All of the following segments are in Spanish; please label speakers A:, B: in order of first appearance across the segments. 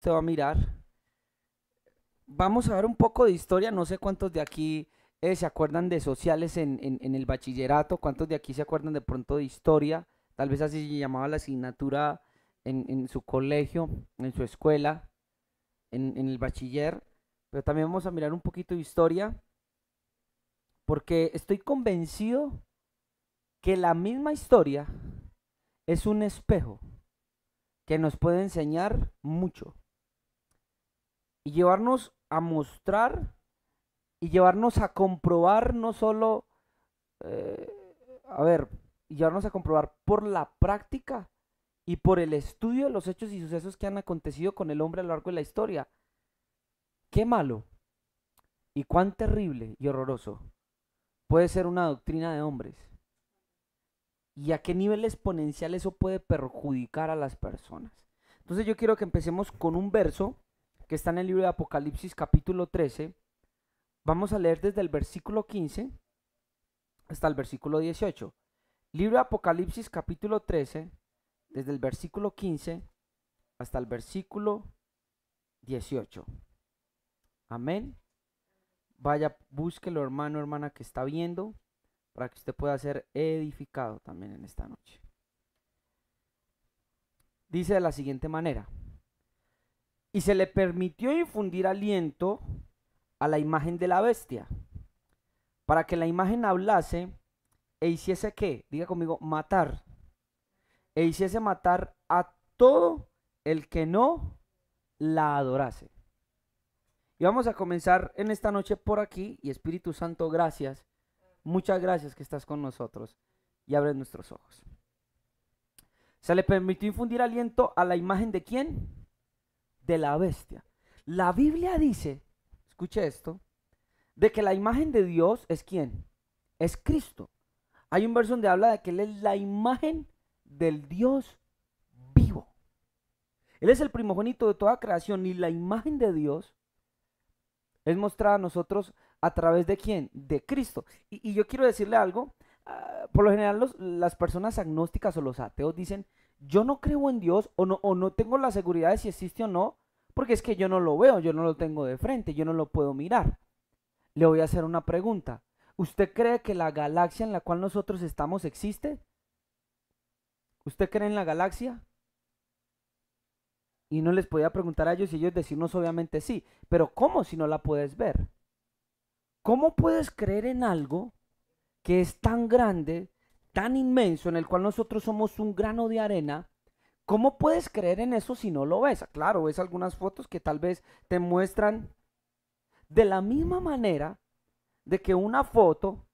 A: Se va a mirar. Vamos a ver un poco de historia. No sé cuántos de aquí se acuerdan de sociales en el bachillerato, cuántos de aquí se acuerdan de pronto de historia. Tal vez así se llamaba la asignatura en su colegio, en su escuela, en el bachiller. Pero también vamos a mirar un poquito de historia porque estoy convencido que la misma historia es un espejo que nos puede enseñar mucho y llevarnos a mostrar y llevarnos a comprobar no solo, eh, a ver, llevarnos a comprobar por la práctica y por el estudio de los hechos y sucesos que han acontecido con el hombre a lo largo de la historia. Qué malo y cuán terrible y horroroso puede ser una doctrina de hombres y a qué nivel exponencial eso puede perjudicar a las personas. Entonces yo quiero que empecemos con un verso que está en el libro de Apocalipsis capítulo 13. Vamos a leer desde el versículo 15 hasta el versículo 18. Libro de Apocalipsis capítulo 13, desde el versículo 15 hasta el versículo 18. Amén. Vaya, búsquelo, hermano, hermana, que está viendo, para que usted pueda ser edificado también en esta noche. Dice de la siguiente manera: y se le permitió infundir aliento a la imagen de la bestia, para que la imagen hablase e hiciese qué, diga conmigo, matar, e hiciese matar a todo el que no la adorase. Y vamos a comenzar en esta noche por aquí. Y Espíritu Santo, gracias. Muchas gracias que estás con nosotros y abres nuestros ojos. Se le permitió infundir aliento a la imagen de quién? De la bestia. La Biblia dice, escuche esto, de que la imagen de Dios es quién? Es Cristo. Hay un verso donde habla de que Él es la imagen del Dios vivo. Él es el primogénito de toda creación y la imagen de Dios es mostrada a nosotros a través de quién? De Cristo. Y yo quiero decirle algo. Por lo general las personas agnósticas o los ateos dicen, yo no creo en Dios o no tengo la seguridad de si existe o no, porque es que yo no lo veo, yo no lo tengo de frente, yo no lo puedo mirar. Le voy a hacer una pregunta. ¿Usted cree que la galaxia en la cual nosotros estamos existe? ¿Usted cree en la galaxia? Y no les podía preguntar a ellos y ellos decirnos obviamente sí, pero ¿cómo si no la puedes ver? ¿Cómo puedes creer en algo que es tan grande, tan inmenso, en el cual nosotros somos un grano de arena? ¿Cómo puedes creer en eso si no lo ves? Claro, ves algunas fotos que tal vez te muestran de la misma manera de que una foto,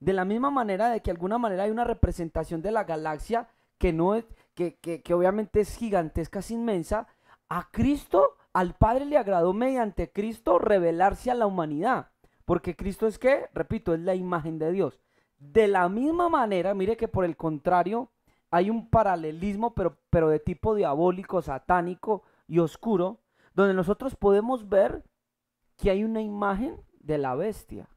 A: de la misma manera de que de alguna manera hay una representación de la galaxia que no es, que obviamente es gigantesca, es inmensa. A Cristo, al Padre le agradó mediante Cristo revelarse a la humanidad, porque Cristo es que, repito, es la imagen de Dios. De la misma manera, mire que por el contrario, hay un paralelismo, pero de tipo diabólico, satánico y oscuro, donde nosotros podemos ver que hay una imagen de la bestia.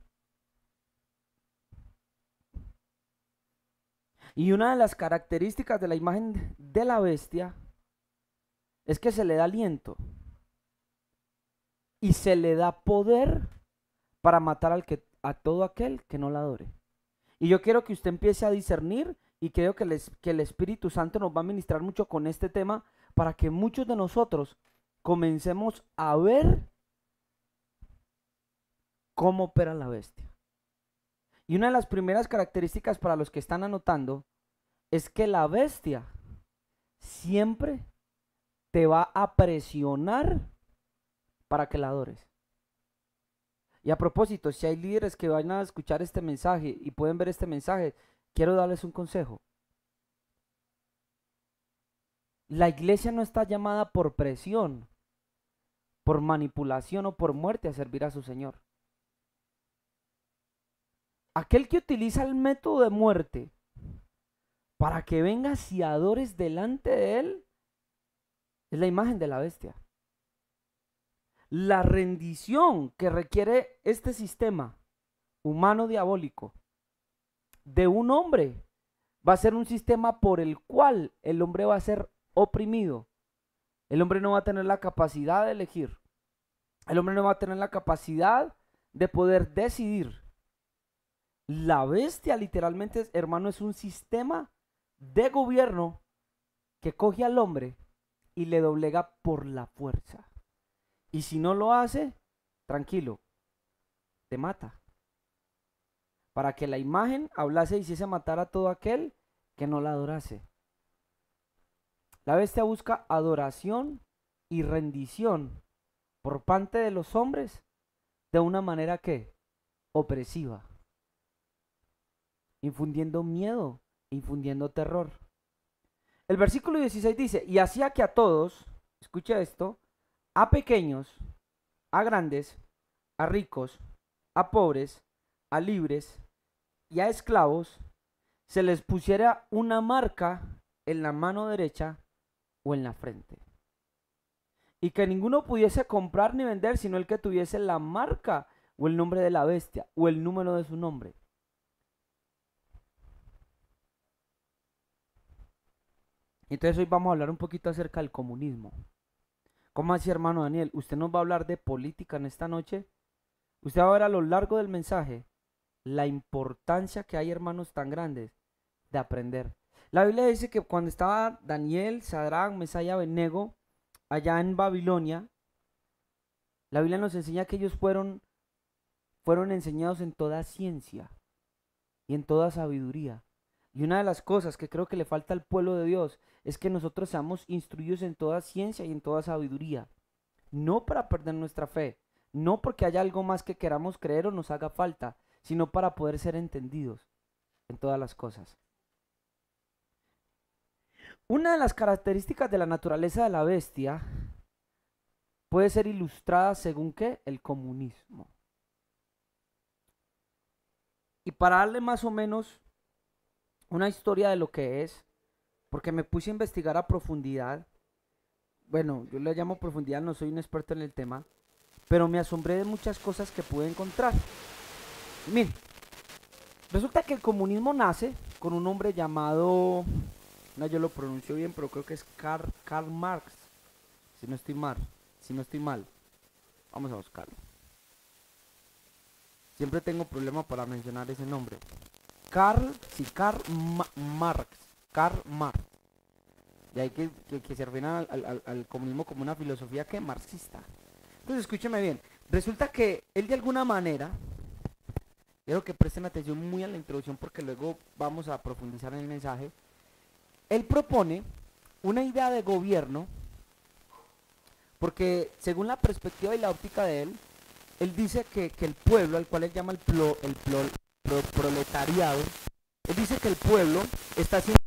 A: Y una de las características de la imagen de la bestia es que se le da aliento y se le da poder para matar a todo aquel que no la adore. Y yo quiero que usted empiece a discernir y creo que el Espíritu Santo nos va a ministrar mucho con este tema para que muchos de nosotros comencemos a ver cómo opera la bestia. Y una de las primeras características para los que están anotando es que la bestia siempre te va a presionar para que la adores. Y a propósito, si hay líderes que van a escuchar este mensaje y pueden ver este mensaje, quiero darles un consejo. La iglesia no está llamada por presión, por manipulación o por muerte a servir a su Señor. Aquel que utiliza el método de muerte para que vengas y adores delante de él es la imagen de la bestia. La rendición que requiere este sistema humano diabólico de un hombre va a ser un sistema por el cual el hombre va a ser oprimido, El hombre no va a tener la capacidad de elegir. El hombre no va a tener la capacidad de poder decidir. La bestia literalmente, hermano, es un sistema de gobierno que coge al hombre y le doblega por la fuerza. Y si no lo hace, tranquilo, te mata. Para que la imagen hablase y hiciese matar a todo aquel que no la adorase. La bestia busca adoración y rendición por parte de los hombres de una manera que opresiva, infundiendo miedo, infundiendo terror. El versículo 16 dice, y hacía que a todos, escucha esto, a pequeños, a grandes, a ricos, a pobres, a libres y a esclavos, se les pusiera una marca en la mano derecha o en la frente. Y que ninguno pudiese comprar ni vender sino el que tuviese la marca o el nombre de la bestia o el número de su nombre. Entonces hoy vamos a hablar un poquito acerca del comunismo. ¿Cómo así, hermano Daniel? ¿Usted nos va a hablar de política en esta noche? Usted va a ver a lo largo del mensaje la importancia que hay, hermanos, tan grandes de aprender. La Biblia dice que cuando estaba Daniel, Sadrach, Mesach y Abednego allá en Babilonia, la Biblia nos enseña que ellos fueron enseñados en toda ciencia y en toda sabiduría. Y una de las cosas que creo que le falta al pueblo de Dios es que nosotros seamos instruidos en toda ciencia y en toda sabiduría. No para perder nuestra fe, no porque haya algo más que queramos creer o nos haga falta, sino para poder ser entendidos en todas las cosas. Una de las características de la naturaleza de la bestia puede ser ilustrada según qué, el comunismo. Y para darle más o menos una historia de lo que es, porque me puse a investigar a profundidad, bueno, yo le llamo profundidad, no soy un experto en el tema, pero me asombré de muchas cosas que pude encontrar. Y miren, resulta que el comunismo nace con un hombre llamado, no, yo lo pronuncio bien, pero creo que es Karl Marx, si no estoy mal, si no estoy mal. Vamos a buscarlo. Siempre tengo problema para mencionar ese nombre. Karl Marx. Karl Marx. De ahí que se refieren al comunismo como una filosofía que marxista. Entonces escúcheme bien. Resulta que él de alguna manera, quiero que presten atención muy a la introducción porque luego vamos a profundizar en el mensaje. Él propone una idea de gobierno porque según la perspectiva y la óptica de él dice que el pueblo, al cual él llama proletariado, él dice que el pueblo está siendo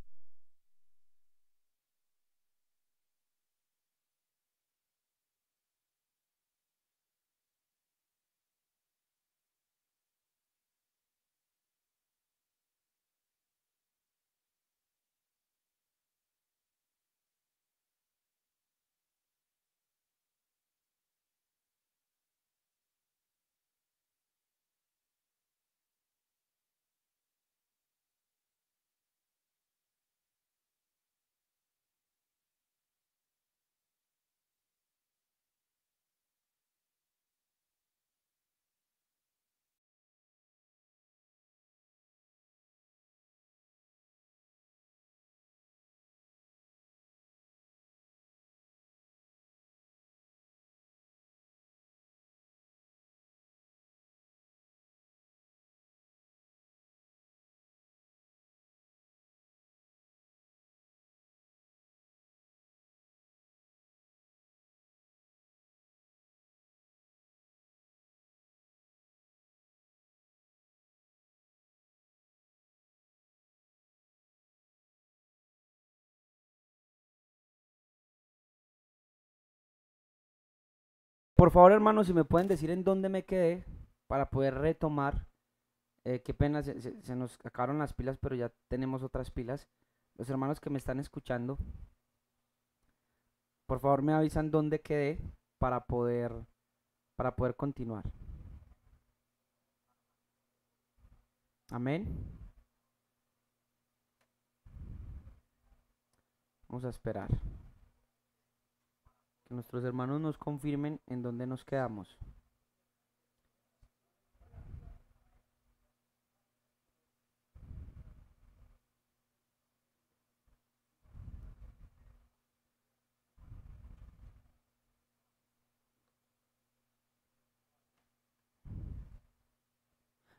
A: Por favor, hermanos, si me pueden decir en dónde me quedé para poder retomar. Qué pena, se nos acabaron las pilas, pero ya tenemos otras pilas. Los hermanos que me están escuchando, por favor me avisan dónde quedé para poder continuar. Amén. Vamos a esperar. Que nuestros hermanos nos confirmen en dónde nos quedamos.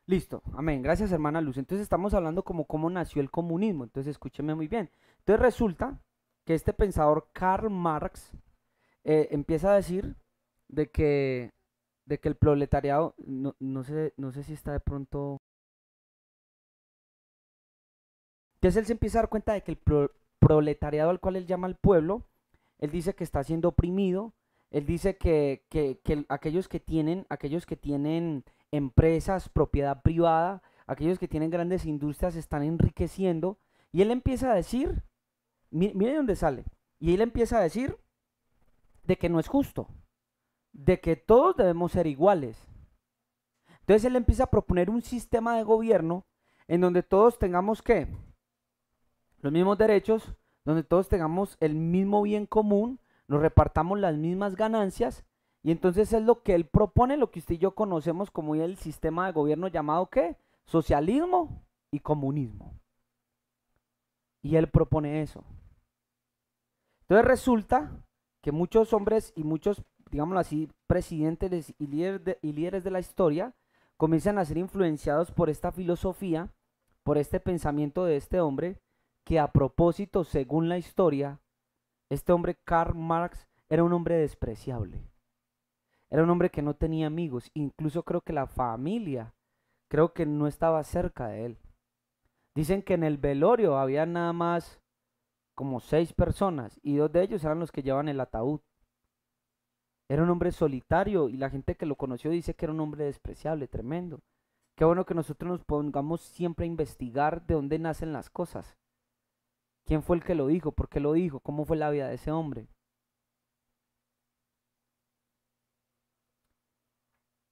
A: Listo, amén. Gracias, hermana Luz. Entonces estamos hablando como cómo nació el comunismo. Entonces escúcheme muy bien. Entonces resulta que este pensador Karl Marx empieza a decir de que, de que el proletariado, no sé si está de pronto. Entonces él se empieza a dar cuenta de que el proletariado al cual él llama al pueblo, él dice que está siendo oprimido, él dice que aquellos que tienen empresas, propiedad privada, aquellos que tienen grandes industrias se están enriqueciendo, y él empieza a decir, mire dónde sale, y él empieza a decir de que no es justo, de que todos debemos ser iguales. Entonces él empieza a proponer un sistema de gobierno en donde todos tengamos que los mismos derechos, donde todos tengamos el mismo bien común, nos repartamos las mismas ganancias, y entonces es lo que él propone, lo que usted y yo conocemos como el sistema de gobierno llamado ¿qué? Socialismo y comunismo. Y él propone eso. Entonces resulta que muchos hombres y muchos, digámoslo así, presidentes y líderes de la historia comienzan a ser influenciados por esta filosofía, por este pensamiento de este hombre, que a propósito, según la historia, este hombre Karl Marx era un hombre despreciable. Era un hombre que no tenía amigos, incluso creo que la familia, creo que no estaba cerca de él. Dicen que en el velorio había nada más como 6 personas y 2 de ellos eran los que llevaban el ataúd. Era un hombre solitario y la gente que lo conoció dice que era un hombre despreciable, tremendo. Qué bueno que nosotros nos pongamos siempre a investigar de dónde nacen las cosas. ¿Quién fue el que lo dijo? ¿Por qué lo dijo? ¿Cómo fue la vida de ese hombre?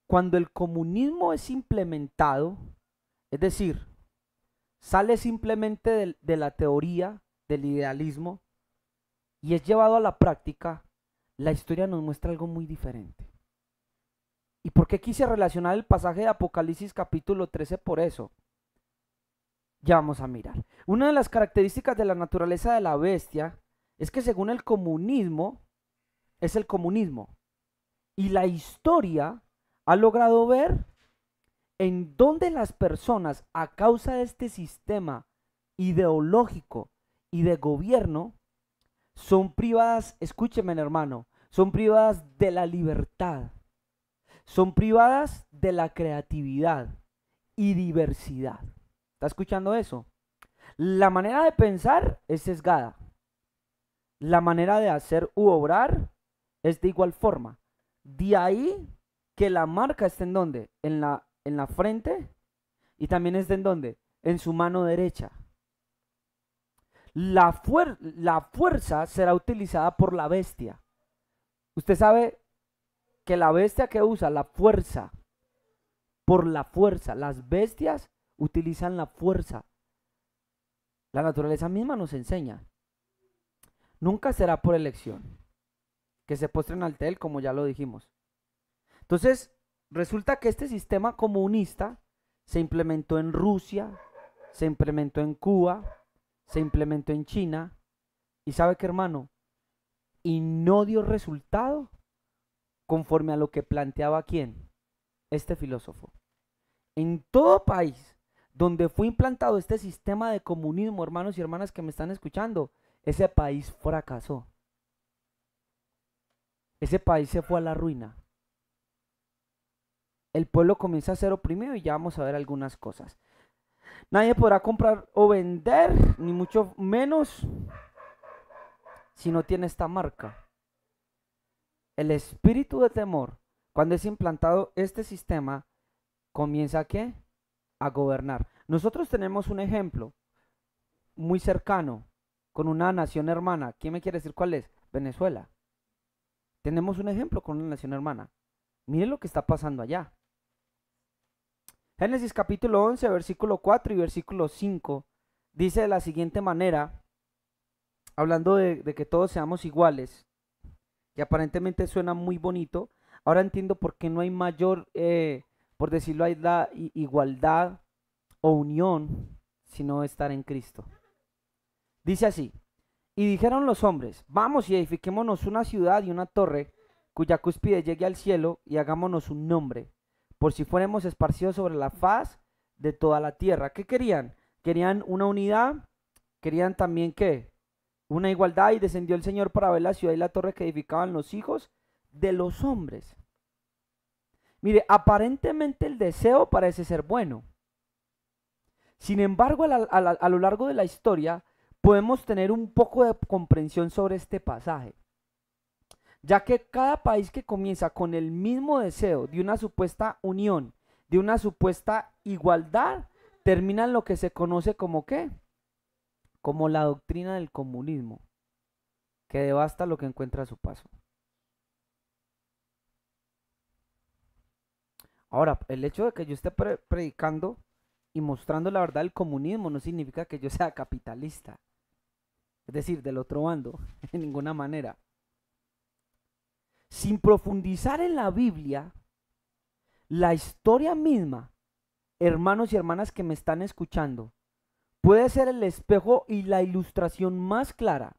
A: Cuando el comunismo es implementado, es decir, sale simplemente de la teoría, del idealismo, y es llevado a la práctica, la historia nos muestra algo muy diferente. ¿Y por qué quise relacionar el pasaje de Apocalipsis capítulo 13 por eso? Ya vamos a mirar. Una de las características de la naturaleza de la bestia es que según el comunismo, es el comunismo. Y la historia ha logrado ver en dónde las personas, a causa de este sistema ideológico y de gobierno, son privadas, escúcheme hermano, son privadas de la libertad, son privadas de la creatividad y diversidad. ¿Está escuchando eso? La manera de pensar es sesgada. La manera de hacer u obrar es de igual forma. De ahí que la marca esté en dónde? En la frente, y también está en dónde? En su mano derecha. La fuerza será utilizada por la bestia. Usted sabe que la bestia que usa la fuerza, por la fuerza, las bestias utilizan la fuerza. La naturaleza misma nos enseña. Nunca será por elección que se postren ante él, como ya lo dijimos. Entonces, resulta que este sistema comunista se implementó en Rusia, se implementó en Cuba, se implementó en China, y ¿sabe qué, hermano? Y no dio resultado conforme a lo que planteaba quién, este filósofo. En todo país donde fue implantado este sistema de comunismo, hermanos y hermanas que me están escuchando, ese país fracasó. Ese país se fue a la ruina. El pueblo comienza a ser oprimido y ya vamos a ver algunas cosas. Nadie podrá comprar o vender, ni mucho menos, si no tiene esta marca. El espíritu de temor, cuando es implantado este sistema, comienza ¿a qué? A gobernar. Nosotros tenemos un ejemplo muy cercano con una nación hermana. ¿Quién me quiere decir cuál es? Venezuela. Tenemos un ejemplo con una nación hermana. Miren lo que está pasando allá. Génesis capítulo 11, versículo 4 y versículo 5 dice de la siguiente manera, hablando de que todos seamos iguales. que aparentemente suena muy bonito, ahora entiendo por qué no hay mayor, por decirlo ahí, igualdad o unión, sino estar en Cristo. Dice así, y dijeron los hombres, vamos y edifiquémonos una ciudad y una torre, cuya cúspide llegue al cielo, y hagámonos un nombre, por si fuéramos esparcidos sobre la faz de toda la tierra. ¿Qué querían? Querían una unidad, querían también ¿qué? Una igualdad, y descendió el Señor para ver la ciudad y la torre que edificaban los hijos de los hombres. Mire, aparentemente el deseo parece ser bueno. Sin embargo, a lo largo de la historia, podemos tener un poco de comprensión sobre este pasaje, ya que cada país que comienza con el mismo deseo de una supuesta unión, de una supuesta igualdad, termina en lo que se conoce como ¿qué? Como la doctrina del comunismo, que devasta lo que encuentra a su paso. Ahora, el hecho de que yo esté predicando y mostrando la verdad del comunismo no significa que yo sea capitalista, es decir, del otro bando, de ninguna manera. Sin profundizar en la Biblia, la historia misma, hermanos y hermanas que me están escuchando, puede ser el espejo y la ilustración más clara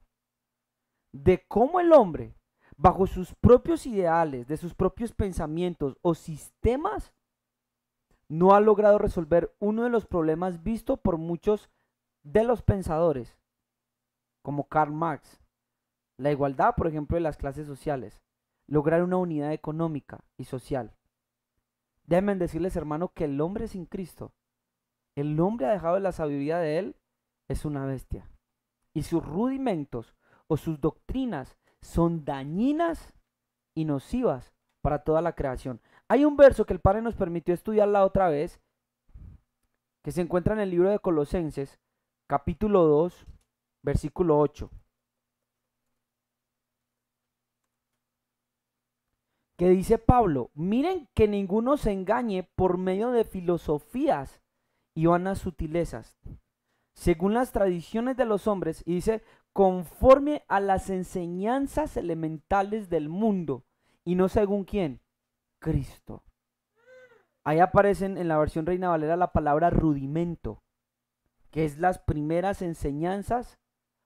A: de cómo el hombre, bajo sus propios ideales, de sus propios pensamientos o sistemas, no ha logrado resolver uno de los problemas vistos por muchos de los pensadores, como Karl Marx, la igualdad, por ejemplo, de las clases sociales, lograr una unidad económica y social. Déjenme decirles, hermano, que el hombre sin Cristo, el hombre ha dejado de la sabiduría de él, es una bestia. Y sus rudimentos o sus doctrinas son dañinas y nocivas para toda la creación. Hay un verso que el Padre nos permitió estudiar la otra vez, que se encuentra en el libro de Colosenses, capítulo 2, versículo 8. Que dice Pablo, miren que ninguno se engañe por medio de filosofías y vanas sutilezas, según las tradiciones de los hombres, y dice, conforme a las enseñanzas elementales del mundo, y no según quién, Cristo. Ahí aparecen en la versión Reina Valera la palabra rudimento, que es las primeras enseñanzas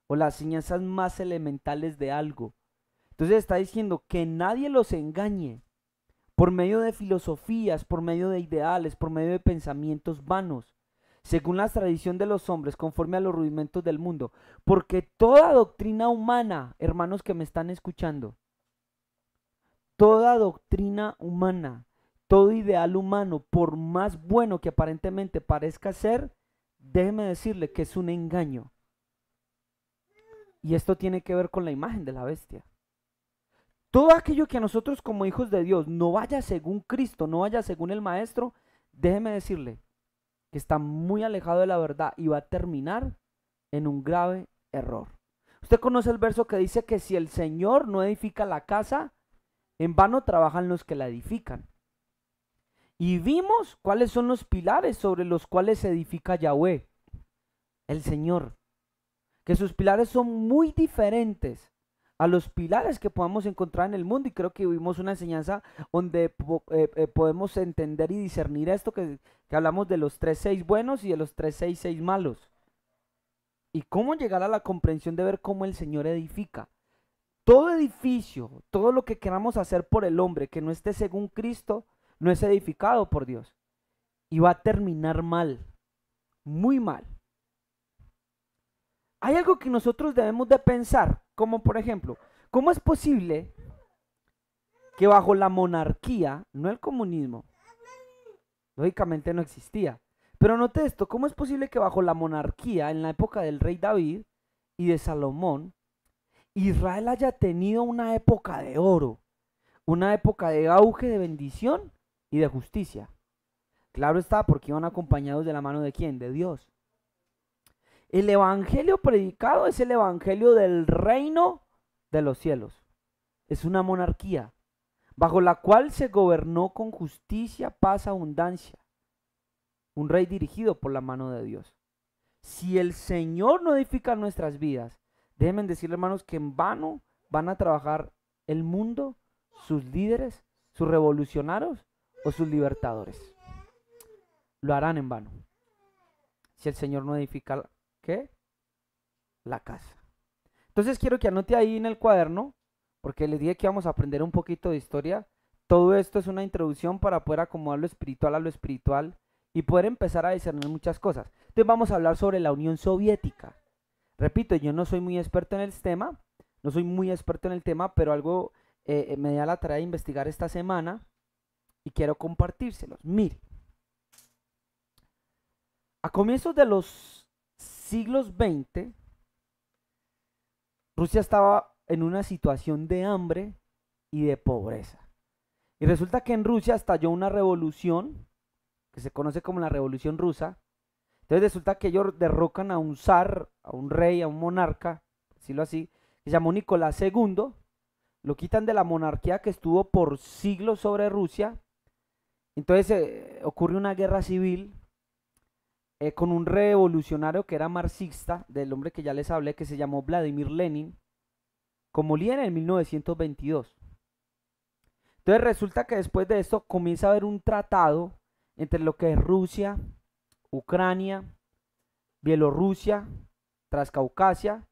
A: o las enseñanzas más elementales de algo. Entonces está diciendo que nadie los engañe por medio de filosofías, por medio de ideales, por medio de pensamientos vanos, según la tradición de los hombres, conforme a los rudimentos del mundo. Porque toda doctrina humana, hermanos que me están escuchando, toda doctrina humana, todo ideal humano, por más bueno que aparentemente parezca ser, déjeme decirle que es un engaño. Y esto tiene que ver con la imagen de la bestia. Todo aquello que a nosotros como hijos de Dios no vaya según Cristo, no vaya según el Maestro, déjeme decirle que está muy alejado de la verdad y va a terminar en un grave error. Usted conoce el verso que dice que si el Señor no edifica la casa, en vano trabajan los que la edifican. Y vimos cuáles son los pilares sobre los cuales se edifica Yahweh, el Señor. Que sus pilares son muy diferentes a los pilares que podamos encontrar en el mundo, y creo que vimos una enseñanza donde podemos entender y discernir esto, que hablamos de los 3:6 buenos y de los 3:6 malos, y cómo llegar a la comprensión de ver cómo el Señor edifica. Todo edificio, todo lo que queramos hacer por el hombre que no esté según Cristo, no es edificado por Dios, y va a terminar mal, muy mal. Hay algo que nosotros debemos de pensar, como por ejemplo, ¿cómo es posible que bajo la monarquía, no el comunismo, lógicamente no existía, pero note esto, ¿cómo es posible que bajo la monarquía, en la época del rey David y de Salomón, Israel haya tenido una época de oro, una época de auge, de bendición y de justicia? Claro está, porque iban acompañados de la mano de ¿quién? De Dios. El evangelio predicado es el evangelio del reino de los cielos. Es una monarquía bajo la cual se gobernó con justicia, paz, abundancia. Un rey dirigido por la mano de Dios. Si el Señor no edifica nuestras vidas, déjenme decirle, hermanos, que en vano van a trabajar el mundo, sus líderes, sus revolucionarios o sus libertadores. Lo harán en vano. Si el Señor no edifica, ¿qué? La casa. Entonces quiero que anote ahí en el cuaderno, porque les dije que íbamos a aprender un poquito de historia. Todo esto es una introducción para poder acomodar lo espiritual a lo espiritual y poder empezar a discernir muchas cosas. Entonces vamos a hablar sobre la Unión Soviética. Repito, yo no soy muy experto en el tema, pero algo me da la tarea de investigar esta semana y quiero compartírselos. Mire, a comienzos de los siglos XX, Rusia estaba en una situación de hambre y de pobreza. Y resulta que en Rusia estalló una revolución que se conoce como la Revolución Rusa. Entonces resulta que ellos derrocan a un zar, a un rey, a un monarca, por decirlo así, que se llamó Nicolás II, lo quitan de la monarquía que estuvo por siglos sobre Rusia. Entonces ocurre una guerra civil con un revolucionario que era marxista, del hombre que ya les hablé, que se llamó Vladimir Lenin, como líder en 1922. Entonces resulta que después de esto comienza a haber un tratado entre lo que es Rusia, Ucrania, Bielorrusia, Transcaucasia,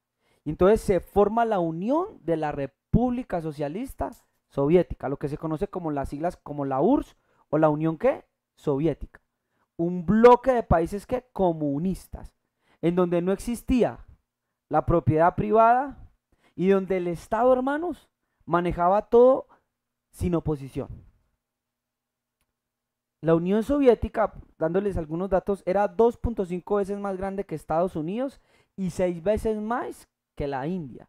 A: y entonces se forma la Unión de la República Socialista Soviética, lo que se conoce como las siglas como la URSS o la Unión ¿qué? Soviética. Un bloque de países que comunistas, en donde no existía la propiedad privada y donde el Estado, hermanos, manejaba todo sin oposición. La Unión Soviética, dándoles algunos datos, era 2.5 veces más grande que Estados Unidos y 6 veces más que la India.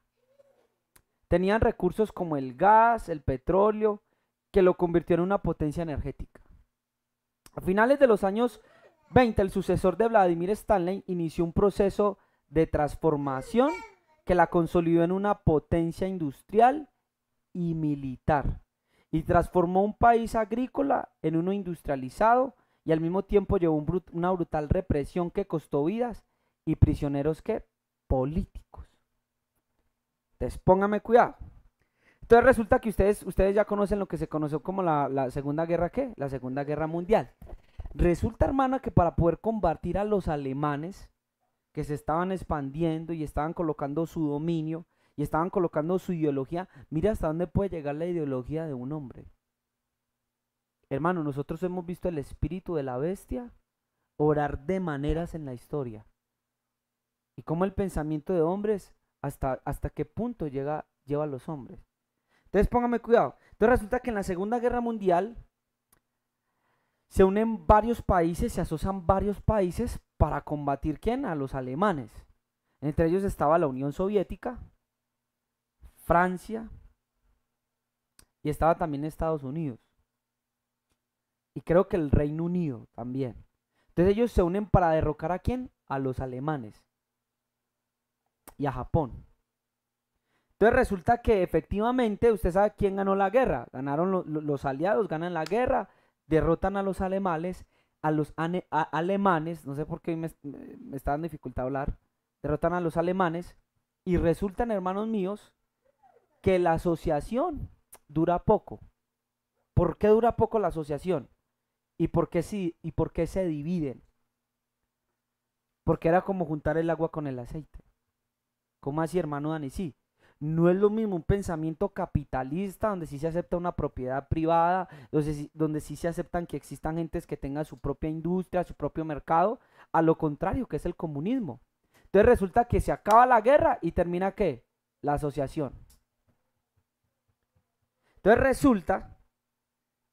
A: Tenían recursos como el gas, el petróleo, que lo convirtió en una potencia energética. A finales de los años 20, el sucesor de Vladimir Stalin inició un proceso de transformación que la consolidó en una potencia industrial y militar, y transformó un país agrícola en uno industrializado, y al mismo tiempo llevó una brutal represión que costó vidas y prisioneros que políticos. Entonces póngame cuidado. Entonces resulta que ustedes ya conocen lo que se conoció como la Segunda Guerra, ¿qué? La Segunda Guerra Mundial. Resulta, hermana, que para poder combatir a los alemanes que se estaban expandiendo y estaban colocando su dominio y estaban colocando su ideología, mira hasta dónde puede llegar la ideología de un hombre. Hermano, nosotros hemos visto el espíritu de la bestia orar de maneras en la historia. Y cómo el pensamiento de hombres, hasta qué punto lleva a los hombres. Entonces póngame cuidado. Entonces resulta que en la Segunda Guerra Mundial se unen varios países, se asocian varios países para combatir ¿quién? A los alemanes. Entre ellos estaba la Unión Soviética, Francia y estaba también Estados Unidos. Y creo que el Reino Unido también. Entonces ellos se unen para derrocar ¿a quién? A los alemanes y a Japón. Entonces resulta que efectivamente, usted sabe quién ganó la guerra. Ganaron los aliados, ganan la guerra, derrotan a los alemanes, alemanes, no sé por qué me está dando dificultad hablar, derrotan a los alemanes y resultan, hermanos míos, que la asociación dura poco. ¿Por qué dura poco la asociación? ¿Y por qué se dividen? Porque era como juntar el agua con el aceite. ¿Cómo así, hermano Dani? Sí. No es lo mismo un pensamiento capitalista donde sí se acepta una propiedad privada, donde sí se aceptan que existan gentes que tengan su propia industria, su propio mercado, a lo contrario que es el comunismo. Entonces resulta que se acaba la guerra y termina ¿qué? La asociación. Entonces resulta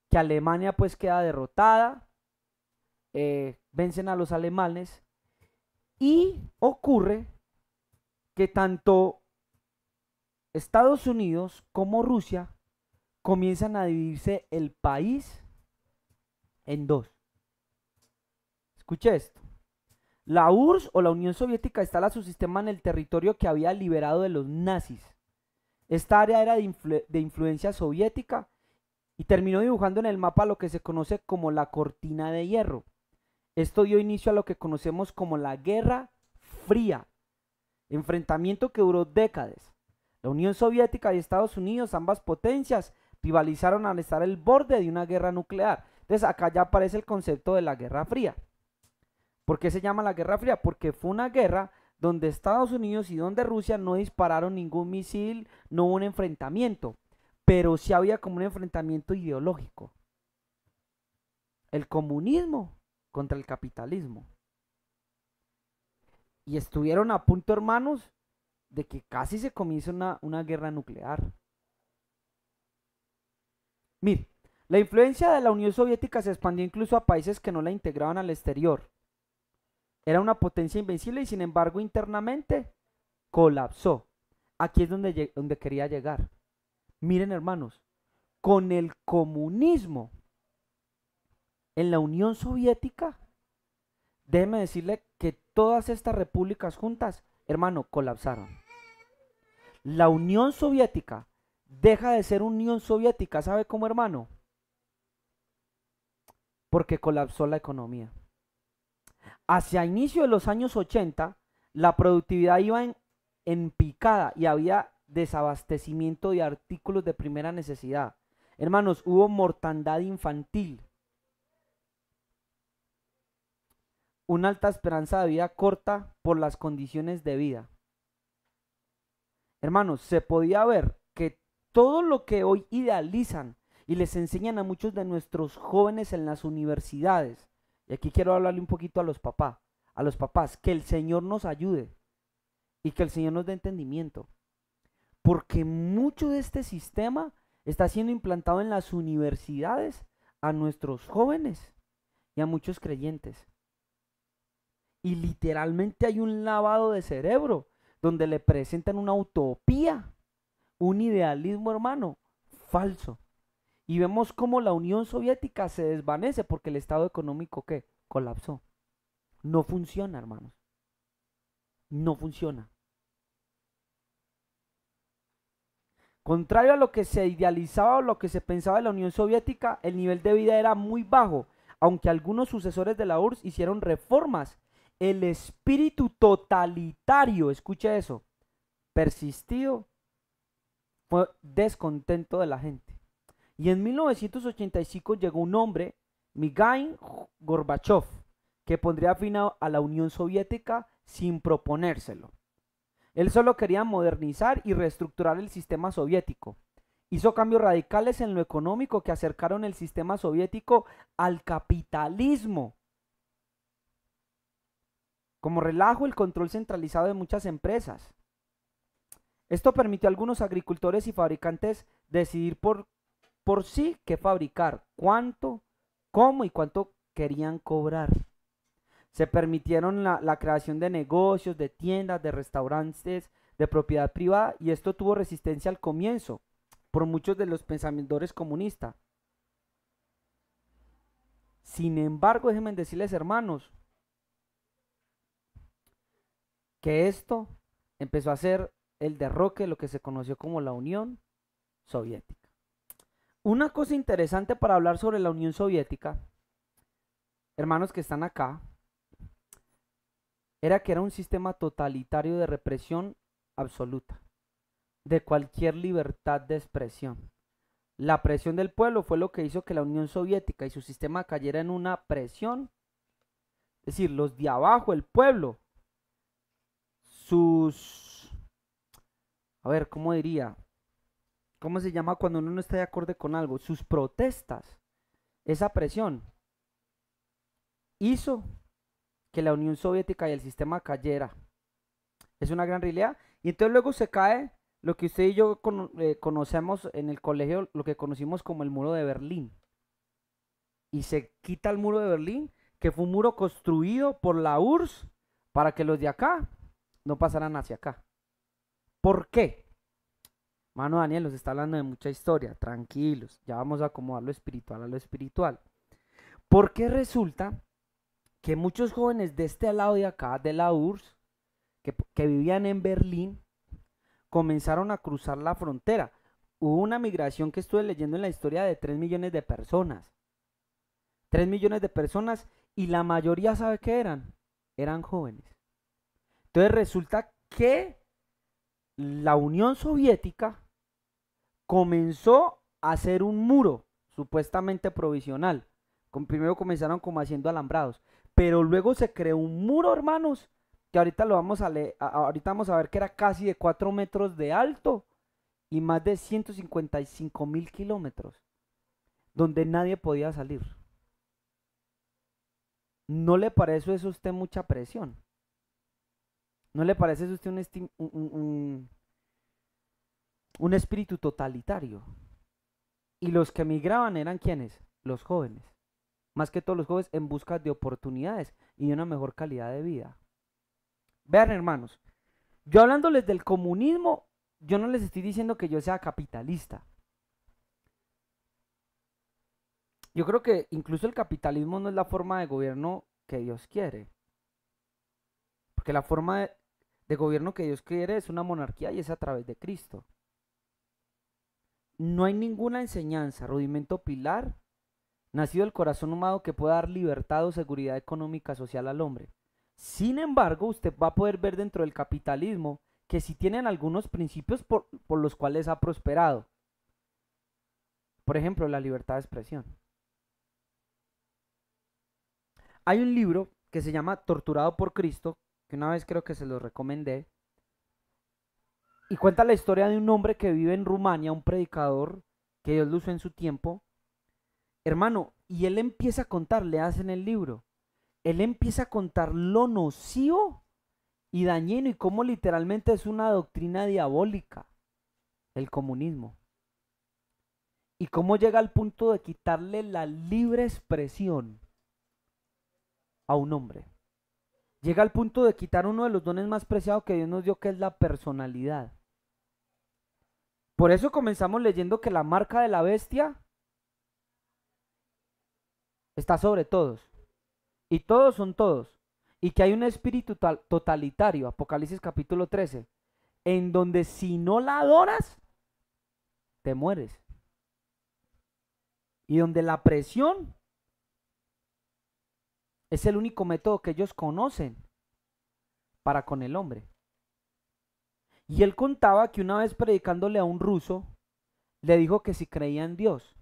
A: que Alemania pues queda derrotada, vencen a los alemanes y ocurre que tanto Estados Unidos como Rusia comienzan a dividirse el país en dos. Escuche esto. La URSS o la Unión Soviética instala su sistema en el territorio que había liberado de los nazis. Esta área era de influencia soviética y terminó dibujando en el mapa lo que se conoce como la cortina de hierro. Esto dio inicio a lo que conocemos como la Guerra Fría, enfrentamiento que duró décadas. La Unión Soviética y Estados Unidos, ambas potencias, rivalizaron al estar al borde de una guerra nuclear. Entonces acá ya aparece el concepto de la Guerra Fría. ¿Por qué se llama la Guerra Fría? Porque fue una guerra donde Estados Unidos y donde Rusia no dispararon ningún misil, no hubo un enfrentamiento, pero sí había como un enfrentamiento ideológico. El comunismo contra el capitalismo. Y estuvieron a punto, hermanos, de que casi se comienza una guerra nuclear. Mire, la influencia de la Unión Soviética se expandió incluso a países que no la integraban al exterior. Era una potencia invencible y sin embargo internamente colapsó. Aquí es donde quería llegar. Miren, hermanos, con el comunismo en la Unión Soviética, déjeme decirle que todas estas repúblicas juntas, hermano, colapsaron. La Unión Soviética deja de ser Unión Soviética, ¿sabe cómo, hermano? Porque colapsó la economía. Hacia inicio de los años 80, la productividad iba en picada y había desabastecimiento de artículos de primera necesidad. Hermanos, hubo mortandad infantil, una alta esperanza de vida corta por las condiciones de vida. Hermanos, se podía ver que todo lo que hoy idealizan y les enseñan a muchos de nuestros jóvenes en las universidades, y aquí quiero hablarle un poquito a los papás, que el Señor nos ayude y que el Señor nos dé entendimiento, porque mucho de este sistema está siendo implantado en las universidades a nuestros jóvenes y a muchos creyentes. Y literalmente hay un lavado de cerebro donde le presentan una utopía, un idealismo, hermano, falso. Y vemos cómo la Unión Soviética se desvanece porque el estado económico, ¿qué? Colapsó. No funciona, hermanos. No funciona. Contrario a lo que se idealizaba o lo que se pensaba de la Unión Soviética, el nivel de vida era muy bajo, aunque algunos sucesores de la URSS hicieron reformas. El espíritu totalitario, escuche eso, persistió, fue descontento de la gente. Y en 1985 llegó un hombre, Mikhail Gorbachev, que pondría fin a la Unión Soviética sin proponérselo. Él solo quería modernizar y reestructurar el sistema soviético. Hizo cambios radicales en lo económico que acercaron el sistema soviético al capitalismo. Como relajo, el control centralizado de muchas empresas. Esto permitió a algunos agricultores y fabricantes decidir por sí qué fabricar, cuánto, cómo y cuánto querían cobrar. Se permitieron la creación de negocios, de tiendas, de restaurantes, de propiedad privada, y esto tuvo resistencia al comienzo por muchos de los pensadores comunistas. Sin embargo, déjenme decirles, hermanos, que esto empezó a ser el derroque de lo que se conoció como la Unión Soviética. Una cosa interesante para hablar sobre la Unión Soviética, hermanos que están acá, era que era un sistema totalitario de represión absoluta, de cualquier libertad de expresión. La presión del pueblo fue lo que hizo que la Unión Soviética y su sistema cayera en una presión, es decir, los de abajo, el pueblo, a ver, ¿cómo diría? ¿Cómo se llama cuando uno no está de acuerdo con algo? Sus protestas, esa presión hizo que la Unión Soviética y el sistema cayera. Es una gran realidad. Y entonces luego se cae lo que usted y yo conocemos en el colegio, lo que conocimos como el muro de Berlín. Y se quita el muro de Berlín, que fue un muro construido por la URSS para que los de acá no pasaran hacia acá. ¿Por qué? Mano Daniel nos está hablando de mucha historia, tranquilos, ya vamos a acomodar lo espiritual a lo espiritual. Porque resulta que muchos jóvenes de este lado de acá, de la URSS, que vivían en Berlín, comenzaron a cruzar la frontera. Hubo una migración que estuve leyendo en la historia de 3 millones de personas. 3 millones de personas y la mayoría, ¿sabe qué eran? Eran jóvenes. Entonces resulta que la Unión Soviética comenzó a hacer un muro supuestamente provisional. Primero comenzaron como haciendo alambrados, pero luego se creó un muro, hermanos, que ahorita lo vamos a leer, ahorita vamos a ver que era casi de 4 metros de alto y más de 155.000 kilómetros, donde nadie podía salir. ¿No le parece eso a usted mucha presión? ¿No le parece eso a usted un espíritu totalitario? Y los que migraban eran ¿quiénes? Los jóvenes. Más que todos los jóvenes en busca de oportunidades y de una mejor calidad de vida. Vean, hermanos, yo hablándoles del comunismo, yo no les estoy diciendo que yo sea capitalista. Yo creo que incluso el capitalismo no es la forma de gobierno que Dios quiere. Porque la forma de gobierno que Dios quiere es una monarquía y es a través de Cristo. No hay ninguna enseñanza, rudimento pilar, nacido del corazón humano que pueda dar libertad o seguridad económica social al hombre. Sin embargo, usted va a poder ver dentro del capitalismo que sí tienen algunos principios por los cuales ha prosperado. Por ejemplo, la libertad de expresión. Hay un libro que se llama Torturado por Cristo, que una vez creo que se lo recomendé, y cuenta la historia de un hombre que vive en Rumania, un predicador que Dios lo usó en su tiempo, hermano, y él empieza a contar, le hacen el libro, él empieza a contar lo nocivo y dañino y cómo literalmente es una doctrina diabólica, el comunismo. Y cómo llega al punto de quitarle la libre expresión a un hombre. Llega al punto de quitar uno de los dones más preciados que Dios nos dio, que es la personalidad. Por eso comenzamos leyendo que la marca de la bestia está sobre todos. Y todos son todos. Y que hay un espíritu totalitario, Apocalipsis capítulo 13, en donde si no la adoras, te mueres. Y donde la presión es el único método que ellos conocen para con el hombre. Y él contaba que una vez predicándole a un ruso, le dijo que si creía en Dios.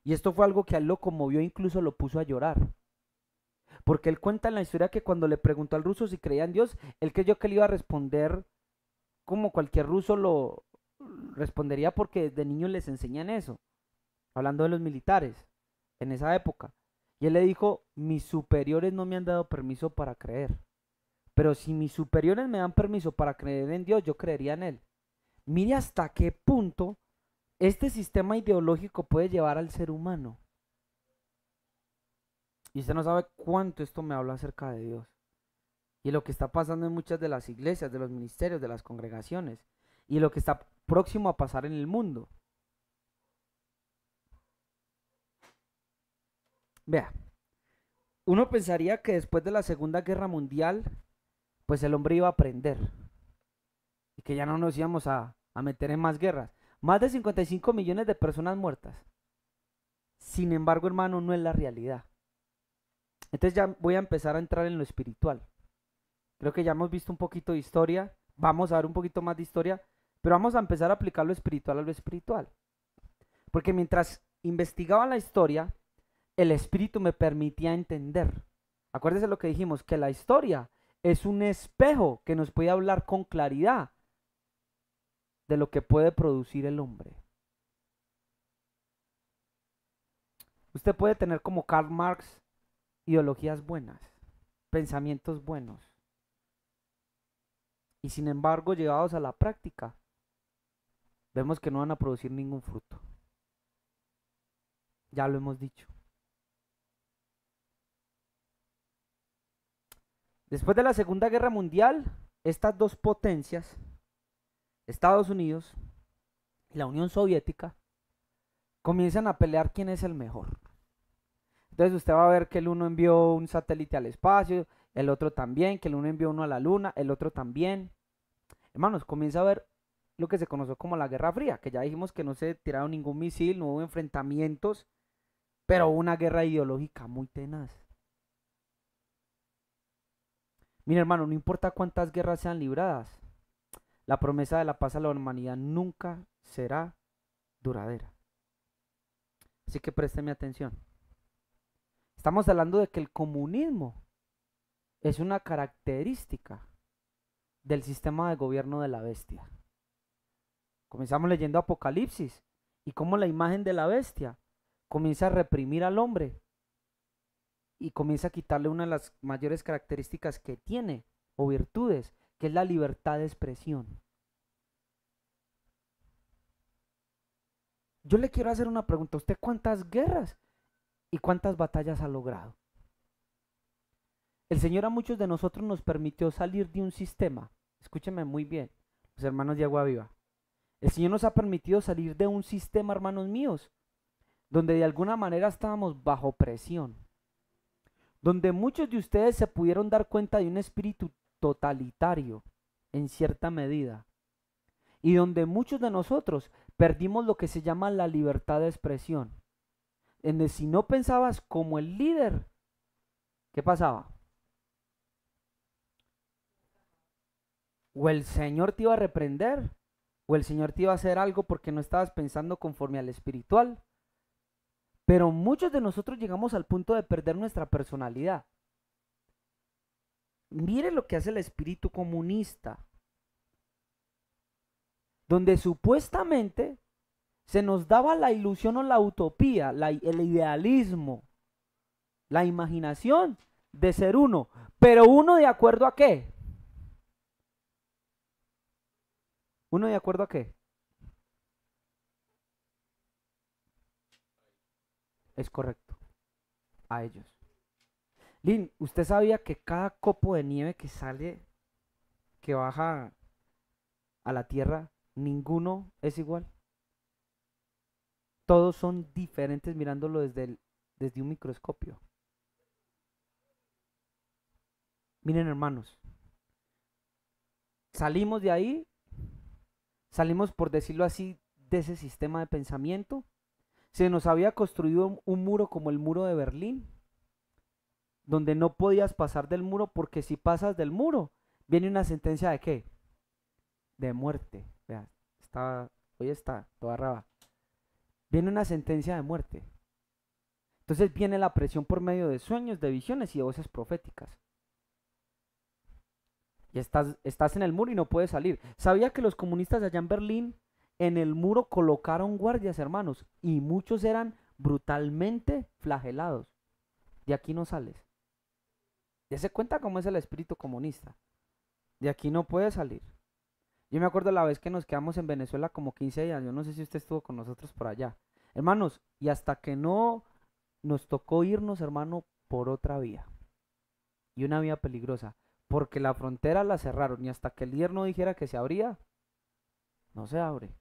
A: Y esto fue algo que a él lo conmovió e incluso lo puso a llorar. Porque él cuenta en la historia que cuando le preguntó al ruso si creía en Dios, él creyó que le iba a responder como cualquier ruso lo respondería, porque desde niños les enseñan eso, hablando de los militares en esa época. Y él le dijo, mis superiores no me han dado permiso para creer, pero si mis superiores me dan permiso para creer en Dios, yo creería en Él. Mire hasta qué punto este sistema ideológico puede llevar al ser humano. Y usted no sabe cuánto esto me habla acerca de Dios. Y lo que está pasando en muchas de las iglesias, de los ministerios, de las congregaciones. Y lo que está próximo a pasar en el mundo. Vea, uno pensaría que después de la Segunda Guerra Mundial, pues el hombre iba a aprender. Y que ya no nos íbamos a meter en más guerras. Más de 55 millones de personas muertas. Sin embargo, hermano, no es la realidad. Entonces ya voy a empezar a entrar en lo espiritual. Creo que ya hemos visto un poquito de historia. Vamos a ver un poquito más de historia. Pero vamos a empezar a aplicar lo espiritual a lo espiritual. Porque mientras investigaba la historia, el espíritu me permitía entender. Acuérdese lo que dijimos, que la historia es un espejo que nos puede hablar con claridad de lo que puede producir el hombre. Usted puede tener como Karl Marx ideologías buenas, pensamientos buenos, y sin embargo, llevados a la práctica, vemos que no van a producir ningún fruto. Ya lo hemos dicho. Después de la Segunda Guerra Mundial, estas dos potencias, Estados Unidos y la Unión Soviética, comienzan a pelear quién es el mejor. Entonces usted va a ver que el uno envió un satélite al espacio, el otro también, que el uno envió uno a la luna, el otro también. Hermanos, comienza a ver lo que se conoció como la Guerra Fría, que ya dijimos que no se tiraron ningún misil, no hubo enfrentamientos, pero hubo una guerra ideológica muy tenaz. Mira, hermano, no importa cuántas guerras sean libradas, la promesa de la paz a la humanidad nunca será duradera. Así que présteme atención. Estamos hablando de que el comunismo es una característica del sistema de gobierno de la bestia. Comenzamos leyendo Apocalipsis y cómo la imagen de la bestia comienza a reprimir al hombre y comienza a quitarle una de las mayores características que tiene o virtudes, que es la libertad de expresión. Yo le quiero hacer una pregunta. ¿Usted cuántas guerras y cuántas batallas ha logrado? El Señor a muchos de nosotros nos permitió salir de un sistema. Escúcheme muy bien, los hermanos de Agua Viva. El Señor nos ha permitido salir de un sistema, hermanos míos, donde de alguna manera estábamos bajo presión, donde muchos de ustedes se pudieron dar cuenta de un espíritu totalitario en cierta medida, y donde muchos de nosotros perdimos lo que se llama la libertad de expresión, en el si no pensabas como el líder, ¿qué pasaba? O el Señor te iba a reprender, o el Señor te iba a hacer algo porque no estabas pensando conforme al espiritual. Pero muchos de nosotros llegamos al punto de perder nuestra personalidad. Mire lo que hace el espíritu comunista, donde supuestamente se nos daba la ilusión o la utopía, el idealismo, la imaginación de ser uno, pero uno de acuerdo a qué. ¿Uno de acuerdo a qué? Es correcto, a ellos. Lin, ¿usted sabía que cada copo de nieve que sale, que baja a la tierra, ninguno es igual? Todos son diferentes mirándolo desde un microscopio. Miren, hermanos, salimos de ahí, salimos, por decirlo así, de ese sistema de pensamiento. Se nos había construido un muro como el muro de Berlín, donde no podías pasar del muro, porque si pasas del muro, viene una sentencia de ¿qué? De muerte. Vea, hoy está toda raba. Viene una sentencia de muerte. Entonces viene la presión por medio de sueños, de visiones y de voces proféticas. Y estás en el muro y no puedes salir. ¿Sabía que los comunistas allá en Berlín, en el muro colocaron guardias, hermanos? Y muchos eran brutalmente flagelados. De aquí no sales. Ya se cuenta cómo es el espíritu comunista. De aquí no puedes salir. Yo me acuerdo la vez que nos quedamos en Venezuela como 15 días. Yo no sé si usted estuvo con nosotros por allá. Hermanos, y hasta que no nos tocó irnos, hermano, por otra vía. Y una vía peligrosa. Porque la frontera la cerraron. Y hasta que el líder no dijera que se abría, no se abre.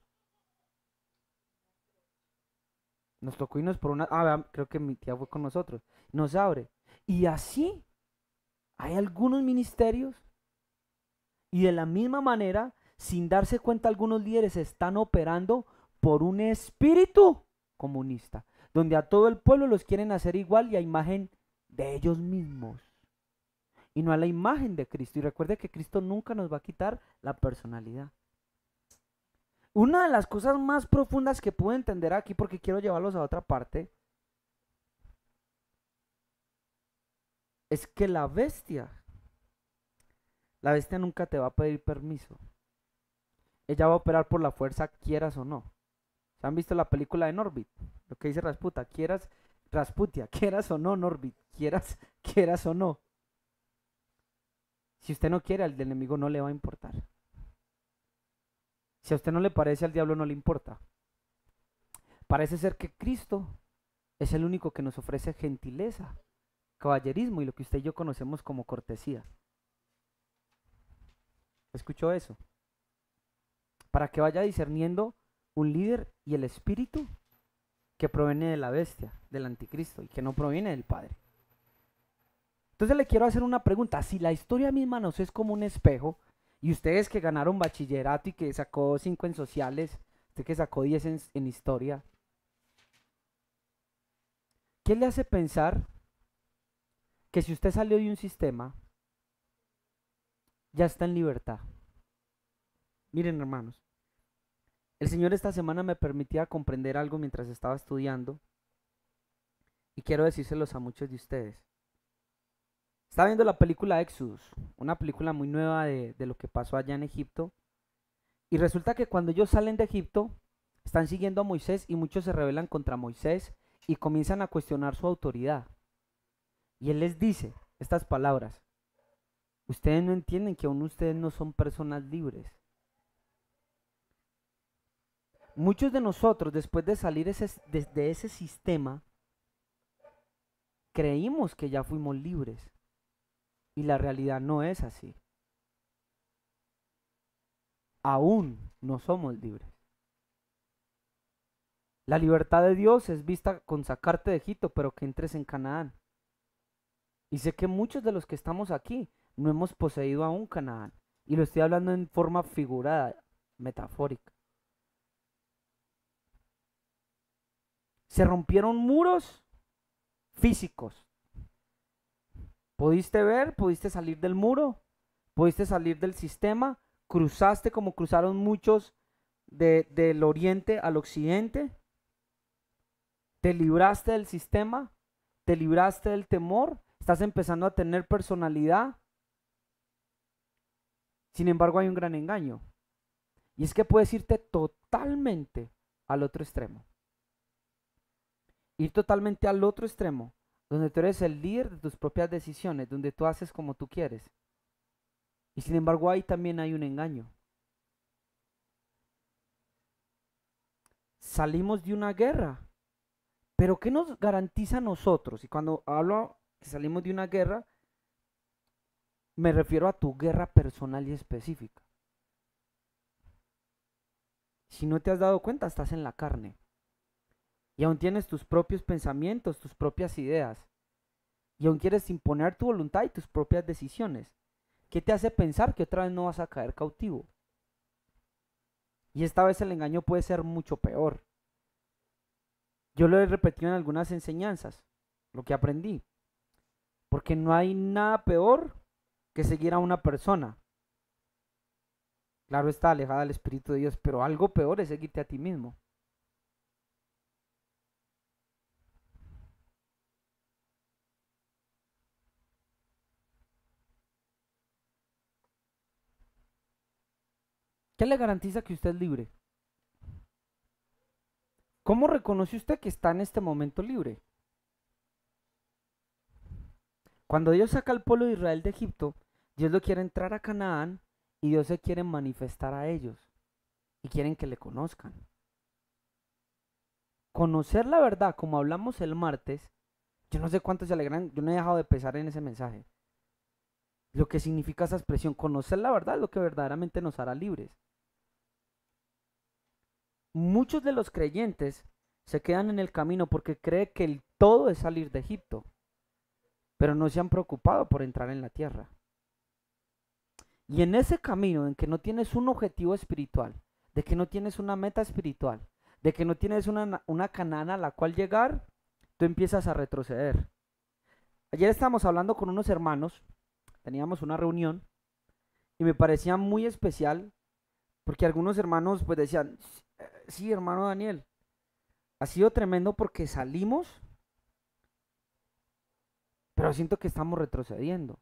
A: Nos tocó irnos por una... creo que mi tía fue con nosotros. No se abre. Y así hay algunos ministerios. Y de la misma manera, sin darse cuenta, algunos líderes están operando por un espíritu comunista, donde a todo el pueblo los quieren hacer igual y a imagen de ellos mismos, y no a la imagen de Cristo. Y recuerde que Cristo nunca nos va a quitar la personalidad. Una de las cosas más profundas que puedo entender aquí, porque quiero llevarlos a otra parte, es que la bestia nunca te va a pedir permiso. Ella va a operar por la fuerza, quieras o no. ¿Se han visto la película de Norbit? Lo que dice Rasputia, quieras o no, Norbit, quieras o no. Si usted no quiere, al enemigo no le va a importar. Si a usted no le parece, al diablo no le importa. Parece ser que Cristo es el único que nos ofrece gentileza, caballerismo y lo que usted y yo conocemos como cortesía. ¿Escuchó eso? Para que vaya discerniendo un líder y el espíritu que proviene de la bestia, del anticristo, y que no proviene del Padre. Entonces le quiero hacer una pregunta. Si la historia misma nos es como un espejo, y ustedes que ganaron bachillerato y que sacó 5 en sociales, usted que sacó 10 en historia, ¿qué le hace pensar que si usted salió de un sistema, ya está en libertad? Miren, hermanos, el Señor esta semana me permitía comprender algo mientras estaba estudiando y quiero decírselos a muchos de ustedes. Estaba viendo la película Exodus, una película muy nueva de lo que pasó allá en Egipto, y resulta que cuando ellos salen de Egipto, están siguiendo a Moisés y muchos se rebelan contra Moisés y comienzan a cuestionar su autoridad. Y él les dice estas palabras: ustedes no entienden que aún ustedes no son personas libres. Muchos de nosotros, después de salir de ese sistema, creímos que ya fuimos libres y la realidad no es así. Aún no somos libres. La libertad de Dios es vista con sacarte de Egipto, pero que entres en Canaán. Y sé que muchos de los que estamos aquí no hemos poseído aún Canaán. Y lo estoy hablando en forma figurada, metafórica. Se rompieron muros físicos. ¿Pudiste ver? ¿Pudiste salir del muro? ¿Pudiste salir del sistema? ¿Cruzaste como cruzaron muchos del oriente al occidente? ¿Te libraste del sistema? ¿Te libraste del temor? ¿Estás empezando a tener personalidad? Sin embargo, hay un gran engaño. Y es que puedes irte totalmente al otro extremo. Ir totalmente al otro extremo, donde tú eres el líder de tus propias decisiones, donde tú haces como tú quieres. Y sin embargo, ahí también hay un engaño. Salimos de una guerra, pero ¿qué nos garantiza a nosotros? Y cuando hablo que salimos de una guerra, me refiero a tu guerra personal y específica. Si no te has dado cuenta, estás en la carne. Y aún tienes tus propios pensamientos, tus propias ideas. Y aún quieres imponer tu voluntad y tus propias decisiones. ¿Qué te hace pensar que otra vez no vas a caer cautivo? Y esta vez el engaño puede ser mucho peor. Yo lo he repetido en algunas enseñanzas, lo que aprendí. Porque no hay nada peor que seguir a una persona. Claro, está alejada del Espíritu de Dios, pero algo peor es seguirte a ti mismo. ¿Qué le garantiza que usted es libre? ¿Cómo reconoce usted que está en este momento libre? Cuando Dios saca al pueblo de Israel de Egipto, Dios lo quiere entrar a Canaán y Dios se quiere manifestar a ellos y quieren que le conozcan. Conocer la verdad, como hablamos el martes, yo no sé cuántos se alegran, yo no he dejado de pensar en ese mensaje. Lo que significa esa expresión, conocer la verdad es lo que verdaderamente nos hará libres. Muchos de los creyentes se quedan en el camino porque creen que el todo es salir de Egipto, pero no se han preocupado por entrar en la tierra. Y en ese camino en que no tienes un objetivo espiritual, de que no tienes una meta espiritual, de que no tienes una Canaán a la cual llegar, tú empiezas a retroceder. Ayer estábamos hablando con unos hermanos, teníamos una reunión y me parecía muy especial porque algunos hermanos pues decían, sí, hermano Daniel, ha sido tremendo porque salimos, pero siento que estamos retrocediendo.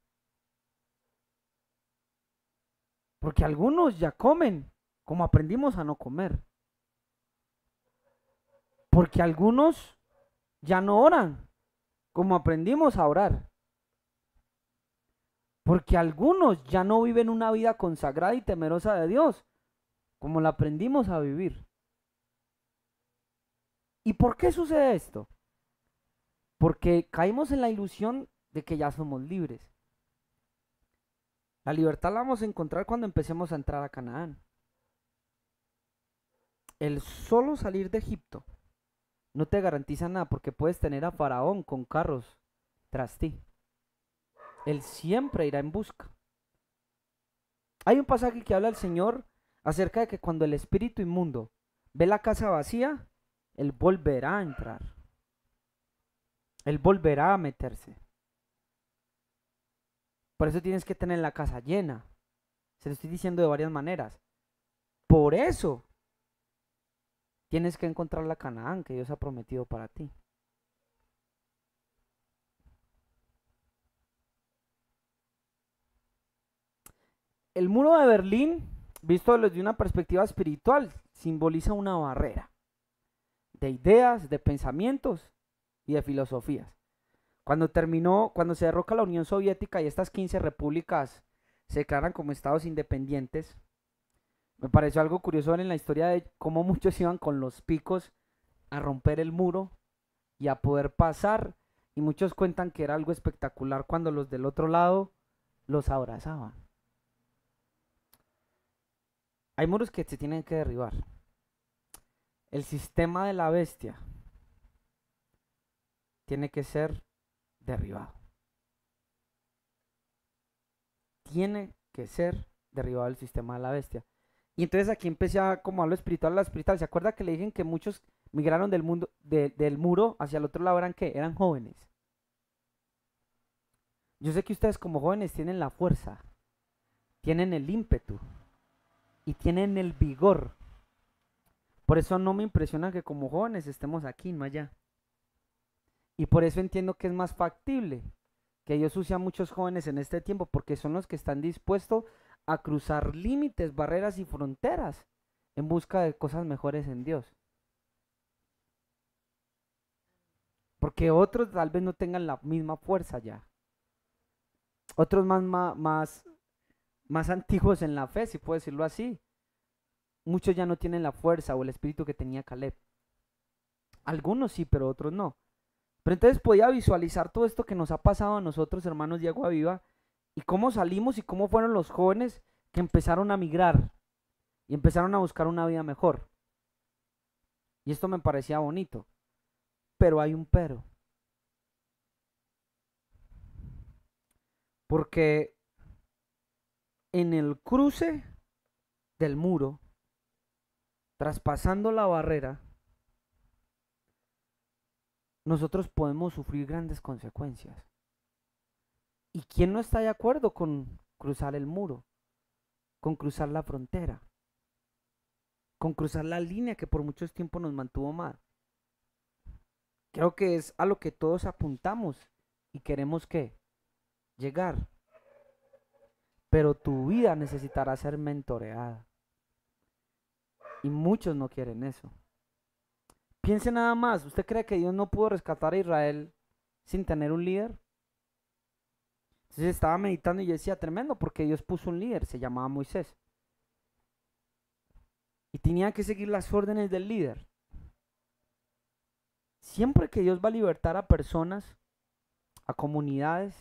A: Porque algunos ya comen, como aprendimos a no comer. Porque algunos ya no oran, como aprendimos a orar. Porque algunos ya no viven una vida consagrada y temerosa de Dios, como la aprendimos a vivir. ¿Y por qué sucede esto? Porque caímos en la ilusión de que ya somos libres. La libertad la vamos a encontrar cuando empecemos a entrar a Canaán. El solo salir de Egipto no te garantiza nada porque puedes tener a Faraón con carros tras ti. Él siempre irá en busca. Hay un pasaje que habla el Señor acerca de que cuando el espíritu inmundo ve la casa vacía, Él volverá a entrar. Él volverá a meterse. Por eso tienes que tener la casa llena. Se lo estoy diciendo de varias maneras. Por eso tienes que encontrar la Canaán que Dios ha prometido para ti. El muro de Berlín, visto desde una perspectiva espiritual, simboliza una barrera de ideas, de pensamientos y de filosofías. Cuando se derroca la Unión Soviética y estas 15 repúblicas se declaran como estados independientes, me pareció algo curioso ver en la historia de cómo muchos iban con los picos a romper el muro y a poder pasar, y muchos cuentan que era algo espectacular cuando los del otro lado los abrazaban. Hay muros que se tienen que derribar. El sistema de la bestia tiene que ser derribado. Tiene que ser derribado el sistema de la bestia. Y entonces aquí empecé a como a lo espiritual, a lo espiritual. ¿Se acuerda que le dije que muchos migraron del mundo, del muro hacia el otro lado? ¿Eran qué? Eran jóvenes. Yo sé que ustedes como jóvenes tienen la fuerza, tienen el ímpetu y tienen el vigor. Por eso no me impresiona que como jóvenes estemos aquí, no allá. Y por eso entiendo que es más factible que Dios use a muchos jóvenes en este tiempo, porque son los que están dispuestos a cruzar límites, barreras y fronteras en busca de cosas mejores en Dios. Porque otros tal vez no tengan la misma fuerza ya. Otros más antiguos en la fe, si puedo decirlo así. Muchos ya no tienen la fuerza o el espíritu que tenía Caleb. Algunos sí, pero otros no. Pero entonces podía visualizar todo esto que nos ha pasado a nosotros, hermanos de Agua Viva, y cómo salimos y cómo fueron los jóvenes que empezaron a migrar y empezaron a buscar una vida mejor. Y esto me parecía bonito. Pero hay un pero. Porque en el cruce del muro, traspasando la barrera, nosotros podemos sufrir grandes consecuencias. ¿Y quién no está de acuerdo con cruzar el muro? Con cruzar la frontera, con cruzar la línea que por mucho tiempo nos mantuvo mal. Creo que es a lo que todos apuntamos y queremos que llegar. Pero tu vida necesitará ser mentoreada. Y muchos no quieren eso. Piense nada más, ¿usted cree que Dios no pudo rescatar a Israel sin tener un líder? Entonces estaba meditando y yo decía, tremendo, porque Dios puso un líder, se llamaba Moisés. Y tenía que seguir las órdenes del líder. Siempre que Dios va a libertar a personas, a comunidades,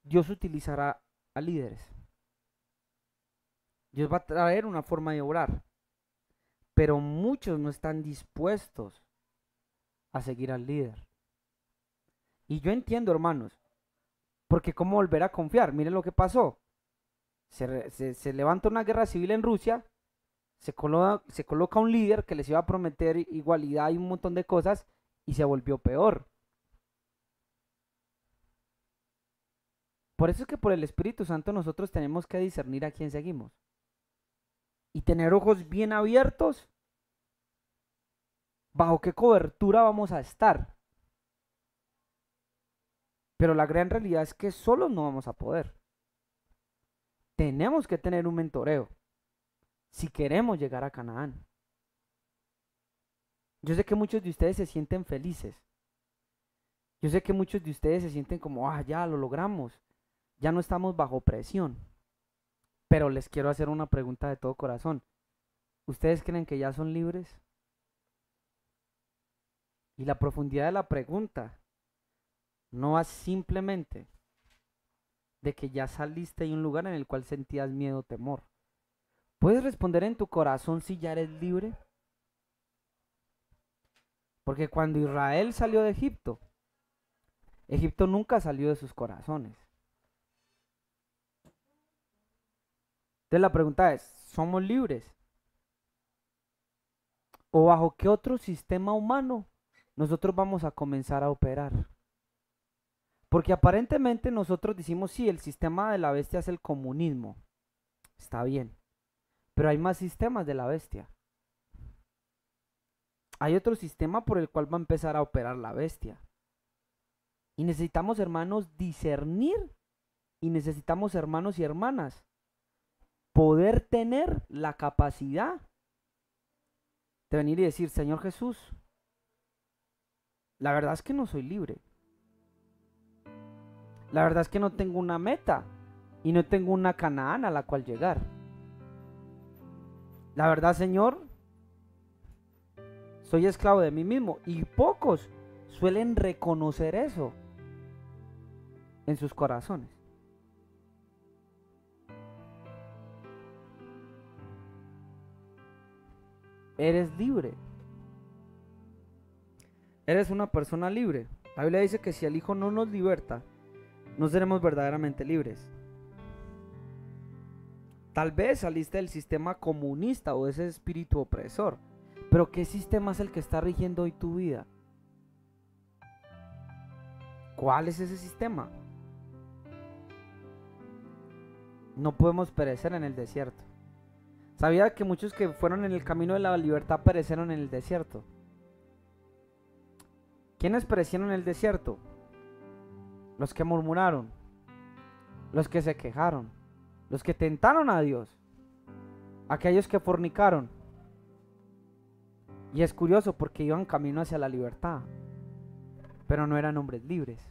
A: Dios utilizará a líderes. Dios va a traer una forma de obrar. Pero muchos no están dispuestos a seguir al líder. Y yo entiendo, hermanos, porque cómo volver a confiar. Miren lo que pasó. Se levanta una guerra civil en Rusia, se coloca un líder que les iba a prometer igualdad y un montón de cosas, y se volvió peor. Por eso es que por el Espíritu Santo nosotros tenemos que discernir a quién seguimos. Y tener ojos bien abiertos, bajo qué cobertura vamos a estar. Pero la gran realidad es que solos no vamos a poder. Tenemos que tener un mentoreo si queremos llegar a Canaán. Yo sé que muchos de ustedes se sienten felices. Yo sé que muchos de ustedes se sienten como, ya lo logramos. Ya no estamos bajo presión. Pero les quiero hacer una pregunta de todo corazón. ¿Ustedes creen que ya son libres? Y la profundidad de la pregunta no va simplemente de que ya saliste de un lugar en el cual sentías miedo o temor. ¿Puedes responder en tu corazón si ya eres libre? Porque cuando Israel salió de Egipto, Egipto nunca salió de sus corazones. Entonces la pregunta es, ¿somos libres? ¿O bajo qué otro sistema humano nosotros vamos a comenzar a operar? Porque aparentemente nosotros decimos, sí, el sistema de la bestia es el comunismo. Está bien. Pero hay más sistemas de la bestia. Hay otro sistema por el cual va a empezar a operar la bestia. Y necesitamos, hermanos, discernir, y necesitamos, hermanos y hermanas, poder tener la capacidad de venir y decir: Señor Jesús, la verdad es que no soy libre. La verdad es que no tengo una meta y no tengo una Canaán a la cual llegar. La verdad, Señor, soy esclavo de mí mismo, y pocos suelen reconocer eso en sus corazones. Eres libre. Eres una persona libre. La Biblia dice que si el Hijo no nos liberta, no seremos verdaderamente libres. Tal vez saliste del sistema comunista o de ese espíritu opresor, pero ¿qué sistema es el que está rigiendo hoy tu vida? ¿Cuál es ese sistema? No podemos perecer en el desierto. ¿Sabía que muchos que fueron en el camino de la libertad perecieron en el desierto? ¿Quiénes perecieron en el desierto? Los que murmuraron, los que se quejaron, los que tentaron a Dios, aquellos que fornicaron. Y es curioso porque iban camino hacia la libertad, pero no eran hombres libres.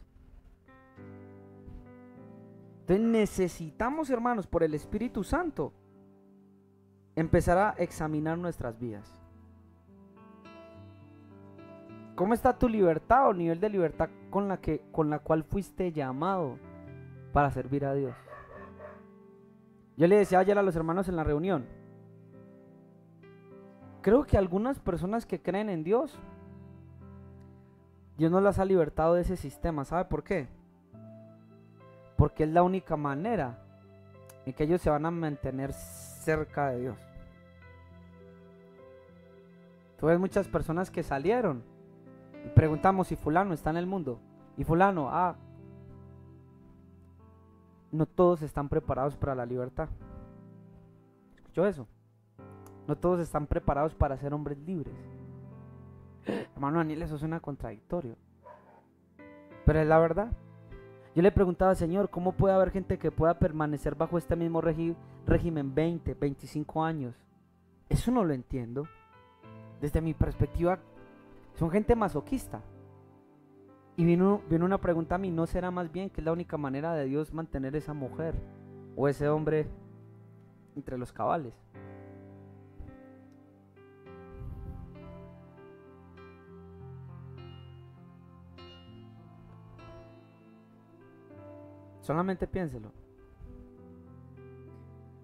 A: Entonces necesitamos, hermanos, por el Espíritu Santo, empezar a examinar nuestras vidas. ¿Cómo está tu libertad o nivel de libertad con la cual fuiste llamado para servir a Dios? Yo le decía ayer a los hermanos en la reunión, creo que algunas personas que creen en Dios, Dios no las ha libertado de ese sistema. ¿Sabe por qué? Porque es la única manera en que ellos se van a mantener cerca de Dios. Tú ves muchas personas que salieron y preguntamos si fulano está en el mundo, y fulano, no todos están preparados para la libertad. ¿Escuchó eso? No todos están preparados para ser hombres libres. Hermano Daniel, eso suena contradictorio, pero es la verdad. Yo le preguntaba: Señor, ¿cómo puede haber gente que pueda permanecer bajo este mismo régimen 20, 25 años? Eso no lo entiendo. Desde mi perspectiva, son gente masoquista. Y vino una pregunta a mí: ¿no será más bien que es la única manera de Dios mantener esa mujer o ese hombre entre los cabales? Solamente piénselo.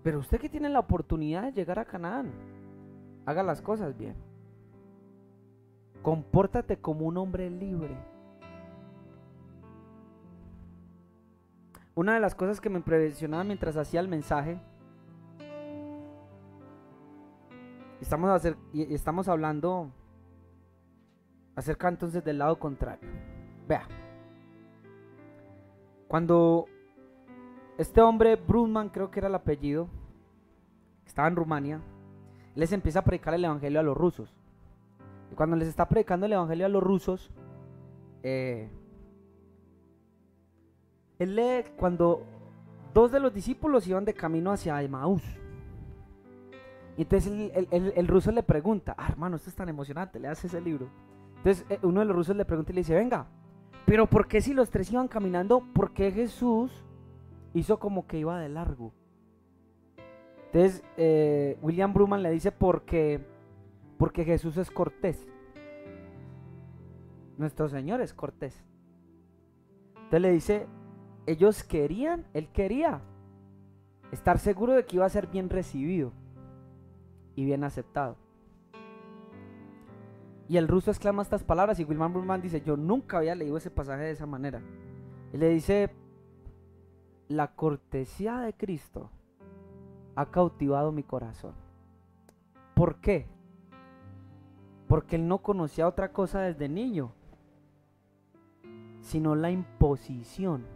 A: Pero usted que tiene la oportunidad de llegar a Canaán, haga las cosas bien. Compórtate como un hombre libre. Una de las cosas que me impresionaba mientras hacía el mensaje, estamos hablando acerca entonces del lado contrario. Vea, cuando este hombre, Brunman creo que era el apellido, estaba en Rumania, les empieza a predicar el evangelio a los rusos. Y cuando les está predicando el evangelio a los rusos, él lee cuando dos de los discípulos iban de camino hacia Emaús. Y entonces el ruso le pregunta: hermano, esto es tan emocionante, le hace ese libro. Entonces uno de los rusos le pregunta y le dice: venga, pero ¿por qué si los tres iban caminando, por qué Jesús hizo como que iba de largo? Entonces William Bruman le dice: porque Jesús es cortés. Nuestro Señor es cortés. Entonces le dice: él quería estar seguro de que iba a ser bien recibido y bien aceptado. Y el ruso exclama estas palabras y William Bruman dice: yo nunca había leído ese pasaje de esa manera. Y le dice: la cortesía de Cristo ha cautivado mi corazón. ¿Por qué? Porque él no conocía otra cosa desde niño, sino la imposición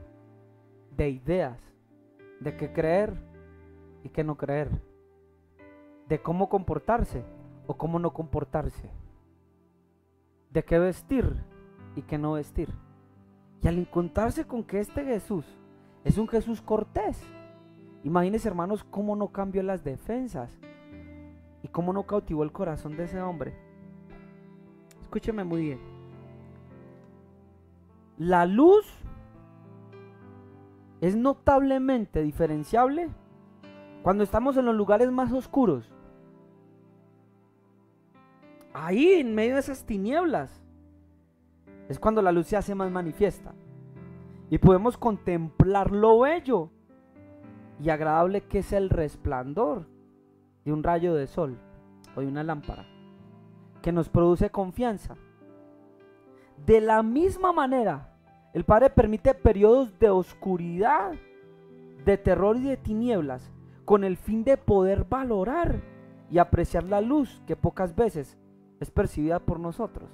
A: de ideas de qué creer y qué no creer. de cómo comportarse o cómo no comportarse, de qué vestir y qué no vestir. Y al encontrarse con que este Jesús es un Jesús cortés, imagínense, hermanos, cómo no cambió las defensas y cómo no cautivó el corazón de ese hombre. Escúcheme muy bien. La luz es notablemente diferenciable cuando estamos en los lugares más oscuros. Ahí, en medio de esas tinieblas, es cuando la luz se hace más manifiesta y podemos contemplar lo bello y agradable que es el resplandor de un rayo de sol o de una lámpara, que nos produce confianza. De la misma manera, el Padre permite periodos de oscuridad, de terror y de tinieblas, con el fin de poder valorar y apreciar la luz que pocas veces es percibida por nosotros.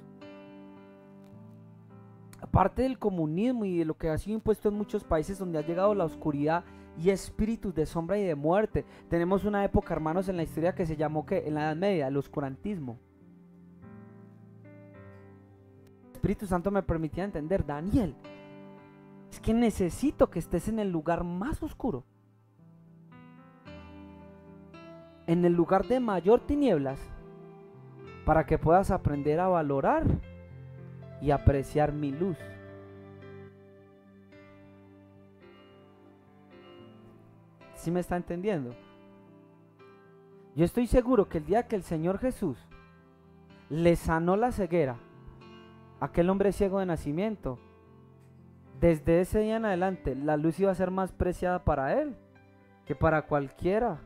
A: Aparte del comunismo y de lo que ha sido impuesto en muchos países donde ha llegado la oscuridad y espíritus de sombra y de muerte, tenemos una época, hermanos, en la historia que se llamó, ¿qué? En la Edad Media, el oscurantismo. El Espíritu Santo me permitía entender: Daniel, es que necesito que estés en el lugar más oscuro, en el lugar de mayor tinieblas, para que puedas aprender a valorar y apreciar mi luz. ¿Sí me está entendiendo? Yo estoy seguro que el día que el Señor Jesús le sanó la ceguera a aquel hombre ciego de nacimiento, desde ese día en adelante la luz iba a ser más preciada para él que para cualquiera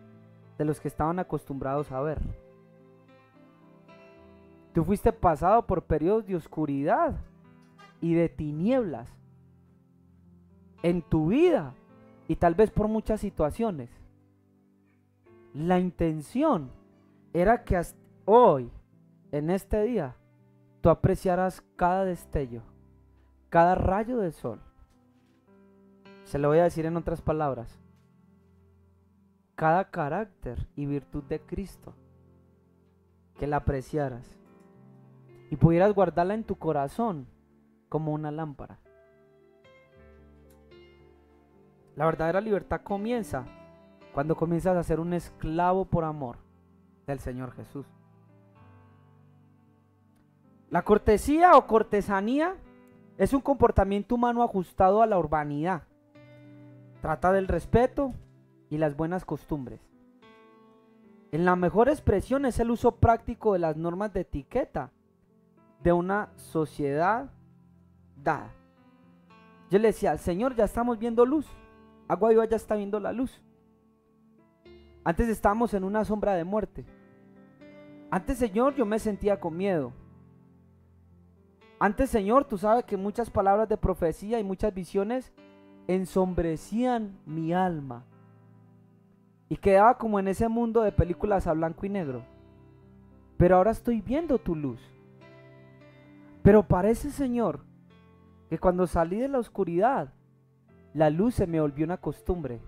A: de los que estaban acostumbrados a ver. Tú fuiste pasado por periodos de oscuridad y de tinieblas en tu vida y tal vez por muchas situaciones. La intención era que hoy, en este día, tú apreciaras cada destello, cada rayo del sol. Se lo voy a decir en otras palabras: cada carácter y virtud de Cristo, que la apreciaras y pudieras guardarla en tu corazón como una lámpara. La verdadera libertad comienza cuando comienzas a ser un esclavo por amor del Señor Jesús. La cortesía o cortesanía es un comportamiento humano ajustado a la urbanidad. Trata del respeto y las buenas costumbres. En la mejor expresión es el uso práctico de las normas de etiqueta de una sociedad dada. Yo le decía: Señor, ya estamos viendo luz. Agua Viva ya está viendo la luz. Antes estábamos en una sombra de muerte. Antes, Señor, yo me sentía con miedo. Antes, Señor, tú sabes que muchas palabras de profecía y muchas visiones ensombrecían mi alma y quedaba como en ese mundo de películas a blanco y negro. Pero ahora estoy viendo tu luz. Pero parece, Señor, que cuando salí de la oscuridad, la luz se me volvió una costumbre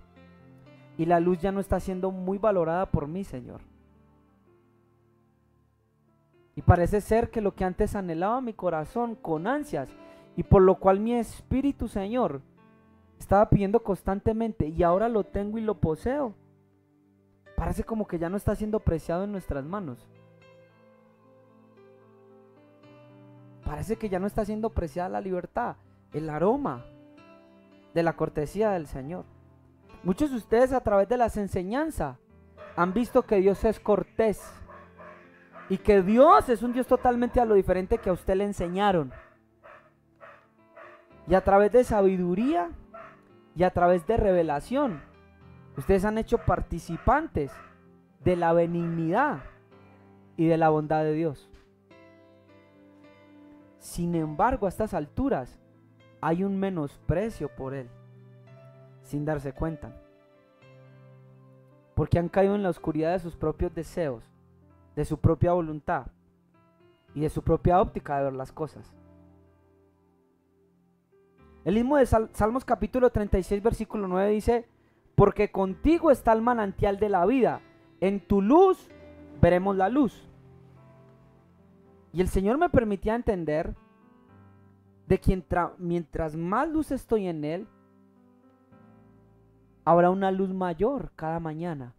A: y la luz ya no está siendo muy valorada por mí, Señor. Y parece ser que lo que antes anhelaba mi corazón con ansias y por lo cual mi espíritu, Señor, estaba pidiendo constantemente y ahora lo tengo y lo poseo, parece como que ya no está siendo preciado en nuestras manos. Parece que ya no está siendo preciada la libertad, el aroma de la cortesía del Señor. Muchos de ustedes, a través de las enseñanzas, han visto que Dios es cortés y que Dios es un Dios totalmente a lo diferente que a usted le enseñaron. Y a través de sabiduría y a través de revelación, ustedes han hecho participantes de la benignidad y de la bondad de Dios. Sin embargo, a estas alturas hay un menosprecio por Él, sin darse cuenta, porque han caído en la oscuridad de sus propios deseos, de su propia voluntad y de su propia óptica de ver las cosas. El mismo de Salmos capítulo 36 versículo 9 dice: porque contigo está el manantial de la vida, en tu luz veremos la luz. Y el Señor me permitía entender de que mientras más luz estoy en Él, habrá una luz mayor cada mañana.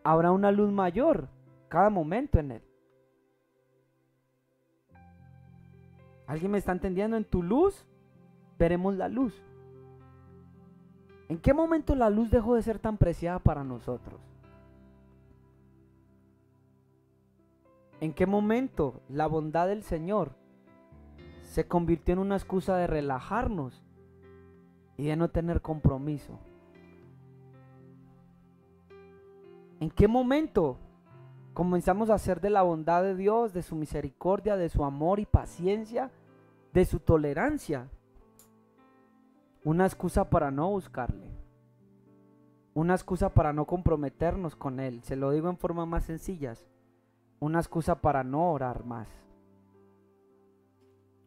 A: Habrá una luz mayor cada momento en Él. ¿Alguien me está entendiendo? En tu luz veremos la luz. ¿En qué momento la luz dejó de ser tan preciada para nosotros? ¿En qué momento la bondad del Señor se convirtió en una excusa de relajarnos y de no tener compromiso? ¿En qué momento comenzamos a hacer de la bondad de Dios, de su misericordia, de su amor y paciencia, de su tolerancia, una excusa para no buscarle? Una excusa para no comprometernos con Él. Se lo digo en formas más sencillas. Una excusa para no orar más.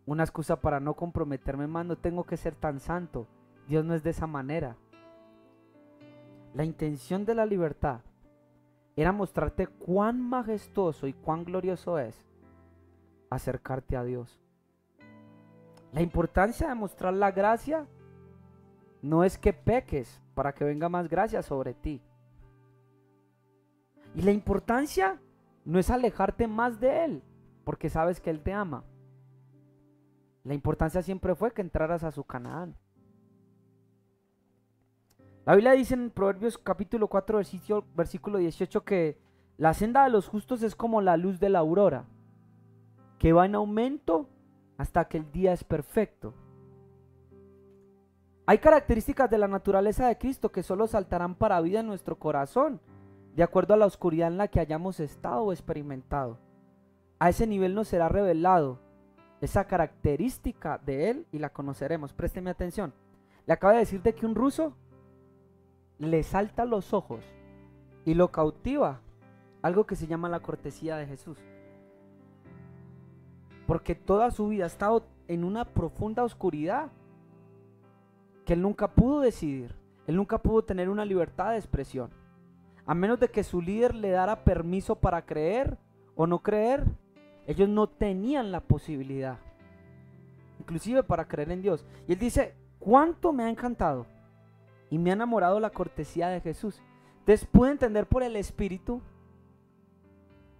A: Una excusa para no comprometerme más. No tengo que ser tan santo. Dios no es de esa manera. La intención de la libertad era mostrarte cuán majestuoso y cuán glorioso es acercarte a Dios. La importancia de mostrar la gracia no es que peques para que venga más gracia sobre ti. Y la importancia no es alejarte más de Él, porque sabes que Él te ama. La importancia siempre fue que entraras a su Canaán. La Biblia dice en Proverbios capítulo 4, versículo 18 que la senda de los justos es como la luz de la aurora, que va en aumento hasta que el día es perfecto. Hay características de la naturaleza de Cristo que solo saltarán para vida en nuestro corazón, de acuerdo a la oscuridad en la que hayamos estado o experimentado. A ese nivel nos será revelado esa característica de Él y la conoceremos. Présteme atención. Le acabo de decir de que un ruso le salta a los ojos y lo cautiva algo que se llama la cortesía de Jesús. Porque toda su vida ha estado en una profunda oscuridad que él nunca pudo decidir. Él nunca pudo tener una libertad de expresión. A menos de que su líder le dara permiso para creer o no creer, ellos no tenían la posibilidad, inclusive para creer en Dios. Y él dice, ¿cuánto me ha encantado y me ha enamorado la cortesía de Jesús? Entonces pude entender por el Espíritu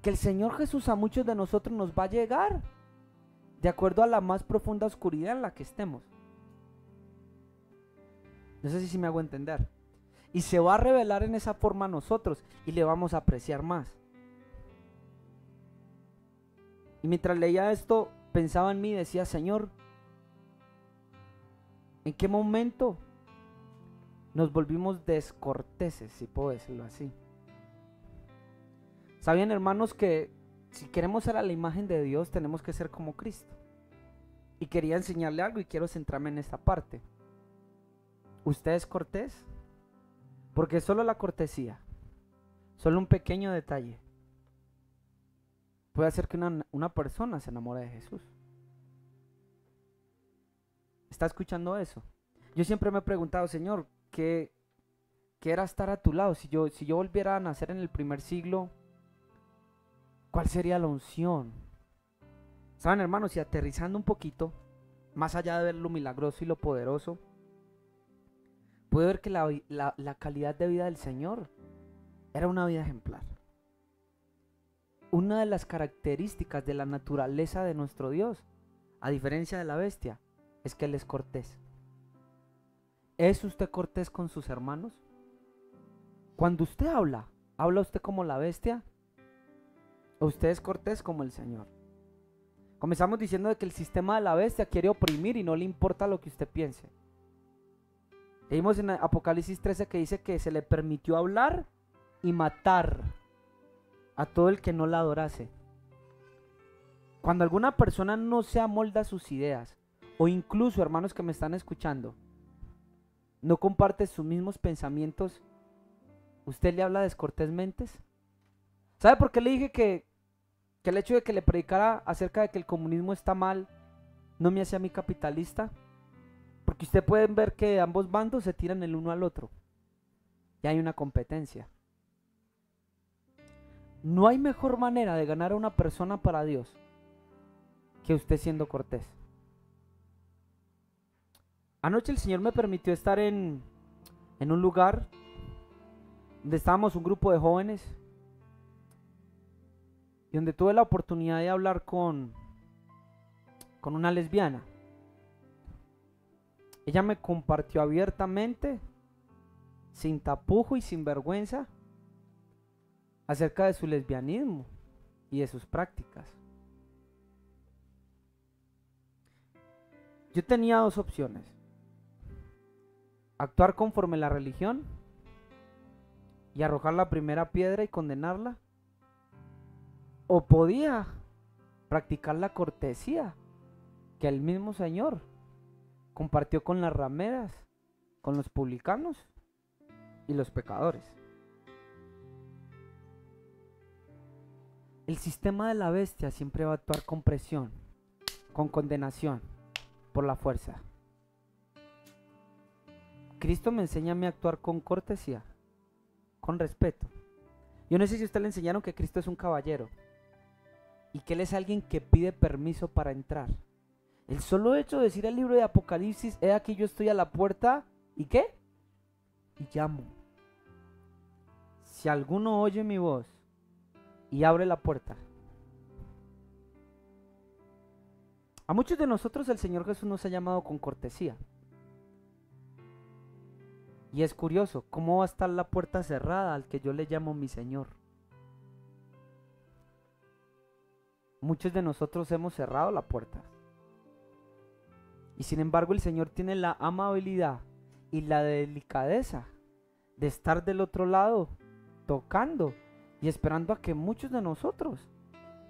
A: que el Señor Jesús a muchos de nosotros nos va a llegar de acuerdo a la más profunda oscuridad en la que estemos. No sé si me hago entender. Y se va a revelar en esa forma a nosotros y le vamos a apreciar más. Y mientras leía esto, pensaba en mí y decía, Señor, ¿en qué momento nos volvimos descorteses, si puedo decirlo así? ¿Sabían, hermanos, que si queremos ser a la imagen de Dios, tenemos que ser como Cristo? Y quería enseñarle algo y quiero centrarme en esta parte. ¿Usted es cortés? Porque solo la cortesía, solo un pequeño detalle, puede hacer que una persona se enamore de Jesús. ¿Está escuchando eso? Yo siempre me he preguntado, Señor, ¿qué era estar a tu lado? Si yo volviera a nacer en el primer siglo, ¿cuál sería la unción? ¿Saben, hermanos? Y aterrizando un poquito, más allá de ver lo milagroso y lo poderoso, pude ver que la calidad de vida del Señor era una vida ejemplar. Una de las características de la naturaleza de nuestro Dios, a diferencia de la bestia, es que Él es cortés. ¿Es usted cortés con sus hermanos? Cuando usted ¿habla usted como la bestia? ¿O usted es cortés como el Señor? Comenzamos diciendo de que el sistema de la bestia quiere oprimir y no le importa lo que usted piense. Leímos en Apocalipsis 13 que dice que se le permitió hablar y matar a todo el que no la adorase. Cuando alguna persona no se amolda a sus ideas, o incluso, hermanos que me están escuchando, no comparte sus mismos pensamientos, ¿usted le habla descortésmente? ¿Sabe por qué le dije que el hecho de que le predicara acerca de que el comunismo está mal no me hace a mí capitalista? Porque ustedes pueden ver que ambos bandos se tiran el uno al otro y hay una competencia. No hay mejor manera de ganar a una persona para Dios que usted siendo cortés. Anoche el Señor me permitió estar en un lugar donde estábamos un grupo de jóvenes y donde tuve la oportunidad de hablar con una lesbiana. Ella me compartió abiertamente, sin tapujo y sin vergüenza, acerca de su lesbianismo y de sus prácticas. Yo tenía dos opciones: actuar conforme a la religión y arrojar la primera piedra y condenarla, o podía practicar la cortesía que el mismo Señor compartió con las rameras, con los publicanos y los pecadores. El sistema de la bestia siempre va a actuar con presión, con condenación, por la fuerza. Cristo me enseña a mí a actuar con cortesía, con respeto. Yo no sé si a usted le enseñaron que Cristo es un caballero y que Él es alguien que pide permiso para entrar. El solo hecho de decir el libro de Apocalipsis: he aquí yo estoy a la puerta, ¿y qué? Y llamo. Si alguno oye mi voz y abre la puerta. A muchos de nosotros el Señor Jesús nos ha llamado con cortesía. Y es curioso, ¿cómo va a estar la puerta cerrada al que yo le llamo mi Señor? Muchos de nosotros hemos cerrado la puerta. Y sin embargo el Señor tiene la amabilidad y la delicadeza de estar del otro lado, tocando y esperando a que muchos de nosotros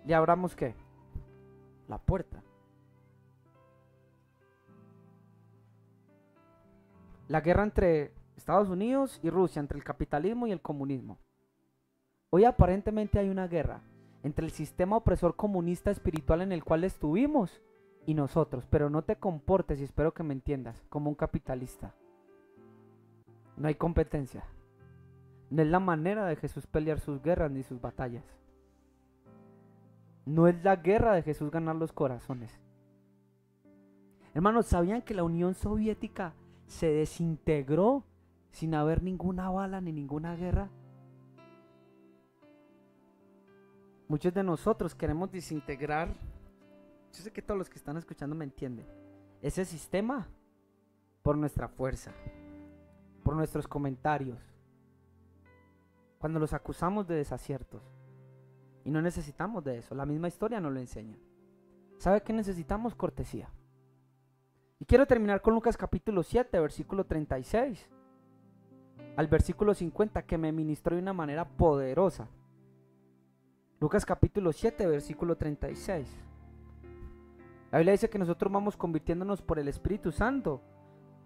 A: le abramos ¿qué? La puerta. La guerra entre Estados Unidos y Rusia, entre el capitalismo y el comunismo. Hoy aparentemente hay una guerra entre el sistema opresor comunista espiritual en el cual estuvimos y nosotros, pero no te comportes, y espero que me entiendas, como un capitalista. No hay competencia. No es la manera de Jesús pelear sus guerras ni sus batallas. No es la guerra de Jesús ganar los corazones. Hermanos, ¿sabían que la Unión Soviética se desintegró sin haber ninguna bala ni ninguna guerra? Muchos de nosotros queremos desintegrar, yo sé que todos los que están escuchando me entienden, ese sistema por nuestra fuerza, por nuestros comentarios, cuando los acusamos de desaciertos. Y no necesitamos de eso, la misma historia nos lo enseña. ¿Sabe qué necesitamos? Cortesía. Y quiero terminar con Lucas capítulo 7, versículo 36 al versículo 50, que me ministró de una manera poderosa. Lucas capítulo 7, versículo 36. La Biblia dice que nosotros vamos convirtiéndonos por el Espíritu Santo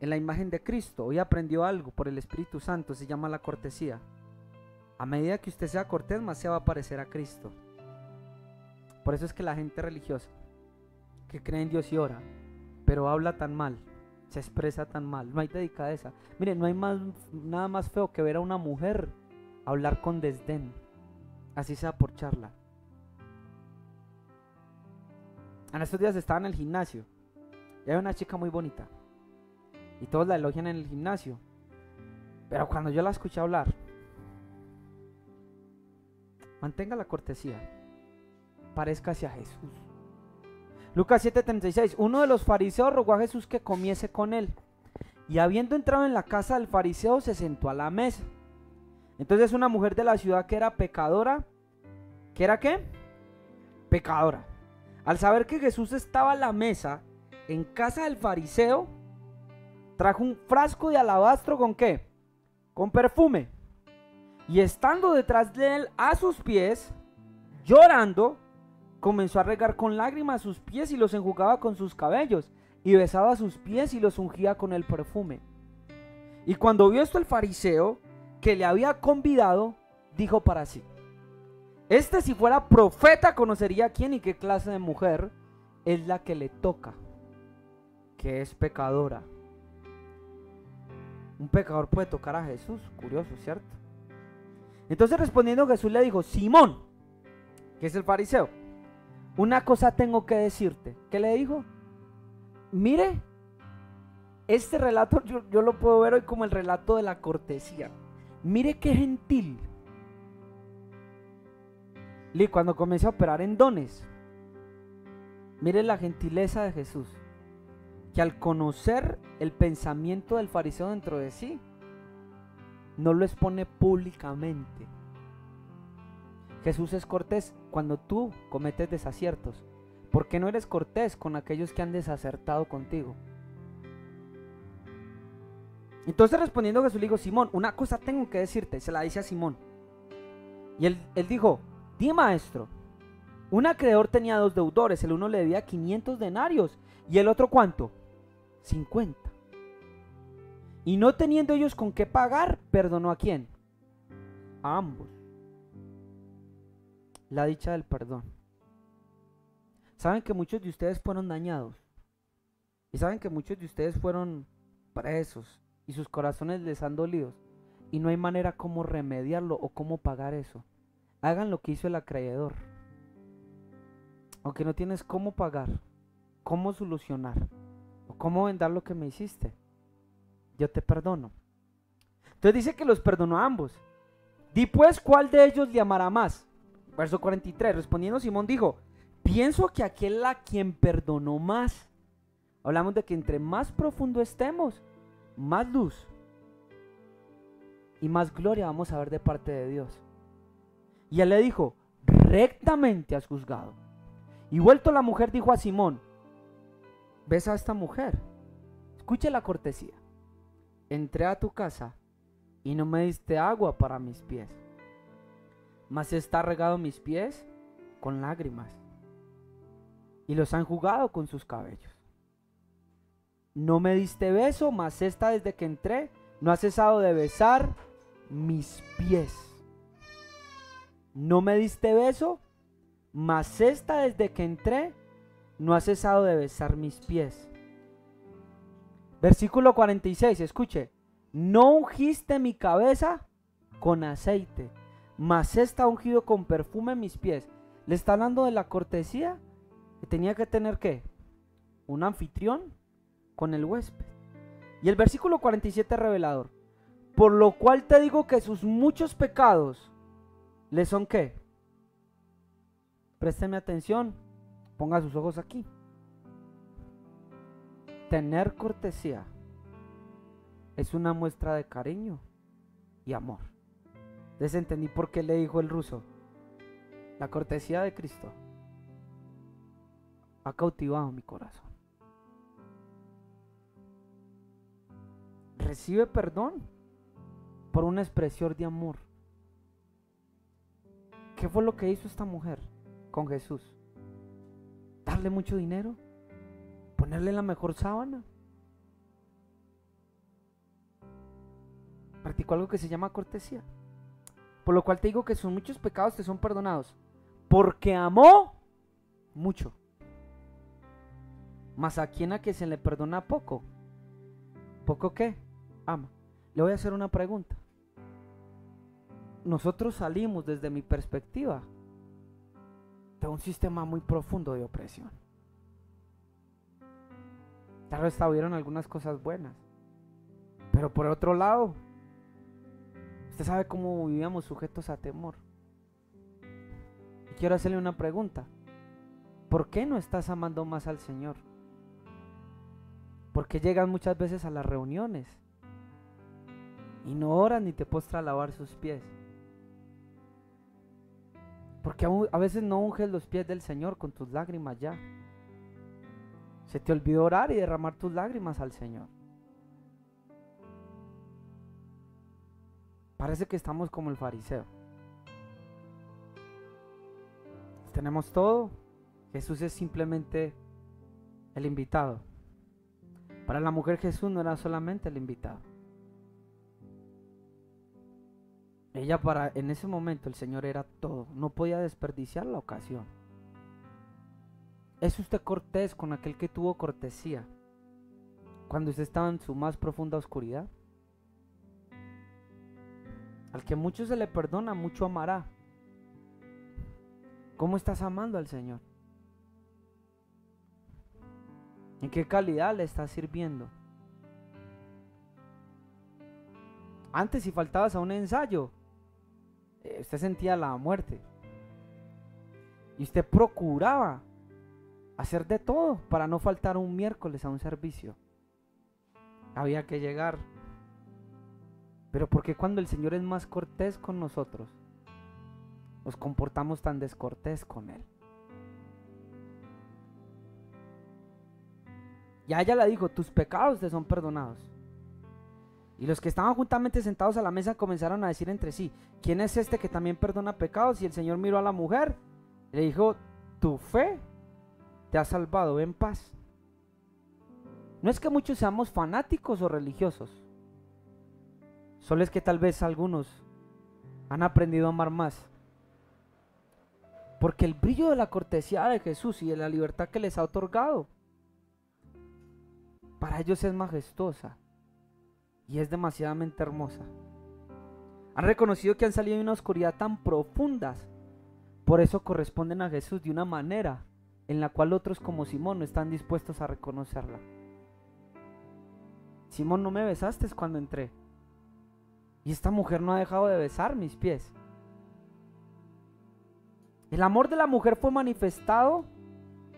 A: en la imagen de Cristo. Hoy aprendió algo por el Espíritu Santo, se llama la cortesía. A medida que usted sea cortés, más se va a parecer a Cristo. Por eso es que la gente religiosa, que cree en Dios y ora, pero habla tan mal, se expresa tan mal, no hay delicadeza. Miren, no hay nada más feo que ver a una mujer hablar con desdén, así sea por charla. En estos días estaba en el gimnasio y hay una chica muy bonita y todos la elogian en el gimnasio, pero cuando yo la escuché hablar, mantenga la cortesía, parezcase a Jesús. Lucas 7:36, uno de los fariseos rogó a Jesús que comiese con él, y habiendo entrado en la casa del fariseo se sentó a la mesa. Entonces una mujer de la ciudad que era pecadora, ¿qué era qué? Pecadora. Al saber que Jesús estaba a la mesa en casa del fariseo, trajo un frasco de alabastro ¿con qué? Con perfume. Y estando detrás de él a sus pies, llorando, comenzó a regar con lágrimas sus pies y los enjugaba con sus cabellos, y besaba sus pies y los ungía con el perfume. Y cuando vio esto el fariseo, que le había convidado, dijo para sí: este, si fuera profeta, conocería quién y qué clase de mujer es la que le toca, que es pecadora. Un pecador puede tocar a Jesús, curioso, ¿cierto? Entonces respondiendo Jesús le dijo: Simón, que es el fariseo. Una cosa tengo que decirte. ¿Qué le dijo? Mire, este relato yo lo puedo ver hoy como el relato de la cortesía. Mire qué gentil. Y cuando comienza a operar en dones, mire la gentileza de Jesús, que al conocer el pensamiento del fariseo dentro de sí, no lo expone públicamente. Jesús es cortés cuando tú cometes desaciertos. ¿Por qué no eres cortés con aquellos que han desacertado contigo? Entonces respondiendo Jesús le dijo: Simón, una cosa tengo que decirte. Se la dice a Simón. Y él dijo: di, maestro. Un acreedor tenía 2 deudores. El uno le debía 500 denarios y el otro ¿cuánto? 50. Y no teniendo ellos con qué pagar, perdonó ¿a quién? A ambos. La dicha del perdón. Saben que muchos de ustedes fueron dañados. Y saben que muchos de ustedes fueron presos y sus corazones les han dolido. Y no hay manera como remediarlo o cómo pagar eso. Hagan lo que hizo el acreedor. Aunque no tienes cómo pagar, cómo solucionar o cómo vendar lo que me hiciste, yo te perdono. Entonces dice que los perdonó a ambos. Di pues, ¿cuál de ellos le amará más? Verso 43, respondiendo Simón dijo: pienso que aquel a quien perdonó más. Hablamos de que entre más profundo estemos, más luz y más gloria vamos a ver de parte de Dios. Y él le dijo: rectamente has juzgado. Y vuelto la mujer dijo a Simón: ¿ves a esta mujer? Escuche la cortesía. Entré a tu casa y no me diste agua para mis pies, mas está regado mis pies con lágrimas y los han jugado con sus cabellos. No me diste beso, mas esta desde que entré no ha cesado de besar mis pies. No me diste beso, mas esta desde que entré no ha cesado de besar mis pies. Versículo 46, escuche. No ungiste mi cabeza con aceite, mas esta ha ungido con perfume mis pies. Le está hablando de la cortesía que tenía que tener, ¿qué? Un anfitrión con el huésped. Y el versículo 47 es revelador. Por lo cual te digo que sus muchos pecados le son, ¿qué? Présteme atención, ponga sus ojos aquí. Tener cortesía es una muestra de cariño y amor. Entonces entendí por qué le dijo el ruso: la cortesía de Cristo ha cautivado mi corazón. Recibe perdón por una expresión de amor. ¿Qué fue lo que hizo esta mujer con Jesús? ¿Darle mucho dinero? ¿Ponerle la mejor sábana? Practicó algo que se llama cortesía. Por lo cual te digo que sus muchos pecados te son perdonados, porque amó mucho. Mas a quien a que se le perdona poco, ¿poco qué? Ama. Le voy a hacer una pregunta. Nosotros salimos, desde mi perspectiva, de un sistema muy profundo de opresión. Ya restauraron algunas cosas buenas, pero por otro lado, usted sabe cómo vivíamos sujetos a temor. Y quiero hacerle una pregunta. ¿Por qué no estás amando más al Señor? ¿Por qué llegas muchas veces a las reuniones y no oras ni te postras a lavar sus pies? Porque a veces no unges los pies del Señor con tus lágrimas ya. Se te olvidó orar y derramar tus lágrimas al Señor. Parece que estamos como el fariseo. Tenemos todo. Jesús es simplemente el invitado. Para la mujer Jesús no era solamente el invitado. Ella en ese momento el Señor era todo. No podía desperdiciar la ocasión. ¿Es usted cortés con aquel que tuvo cortesía cuando usted estaba en su más profunda oscuridad? Al que mucho se le perdona, mucho amará. ¿Cómo estás amando al Señor? ¿En qué calidad le estás sirviendo? Antes, si faltabas a un ensayo, usted sentía la muerte. Y usted procuraba hacer de todo para no faltar un miércoles a un servicio. Había que llegar. Pero ¿por qué cuando el Señor es más cortés con nosotros, nos comportamos tan descortés con Él? Ya ella le dijo, tus pecados te son perdonados. Y los que estaban juntamente sentados a la mesa comenzaron a decir entre sí, ¿quién es este que también perdona pecados? Y el Señor miró a la mujer y le dijo, tu fe te ha salvado, ve en paz. No es que muchos seamos fanáticos o religiosos, solo es que tal vez algunos han aprendido a amar más. Porque el brillo de la cortesía de Jesús y de la libertad que les ha otorgado, para ellos es majestuosa y es demasiadamente hermosa. Han reconocido que han salido de una oscuridad tan profunda, por eso corresponden a Jesús de una manera en la cual otros como Simón no están dispuestos a reconocerla. Simón, no me besaste cuando entré, y esta mujer no ha dejado de besar mis pies. El amor de la mujer fue manifestado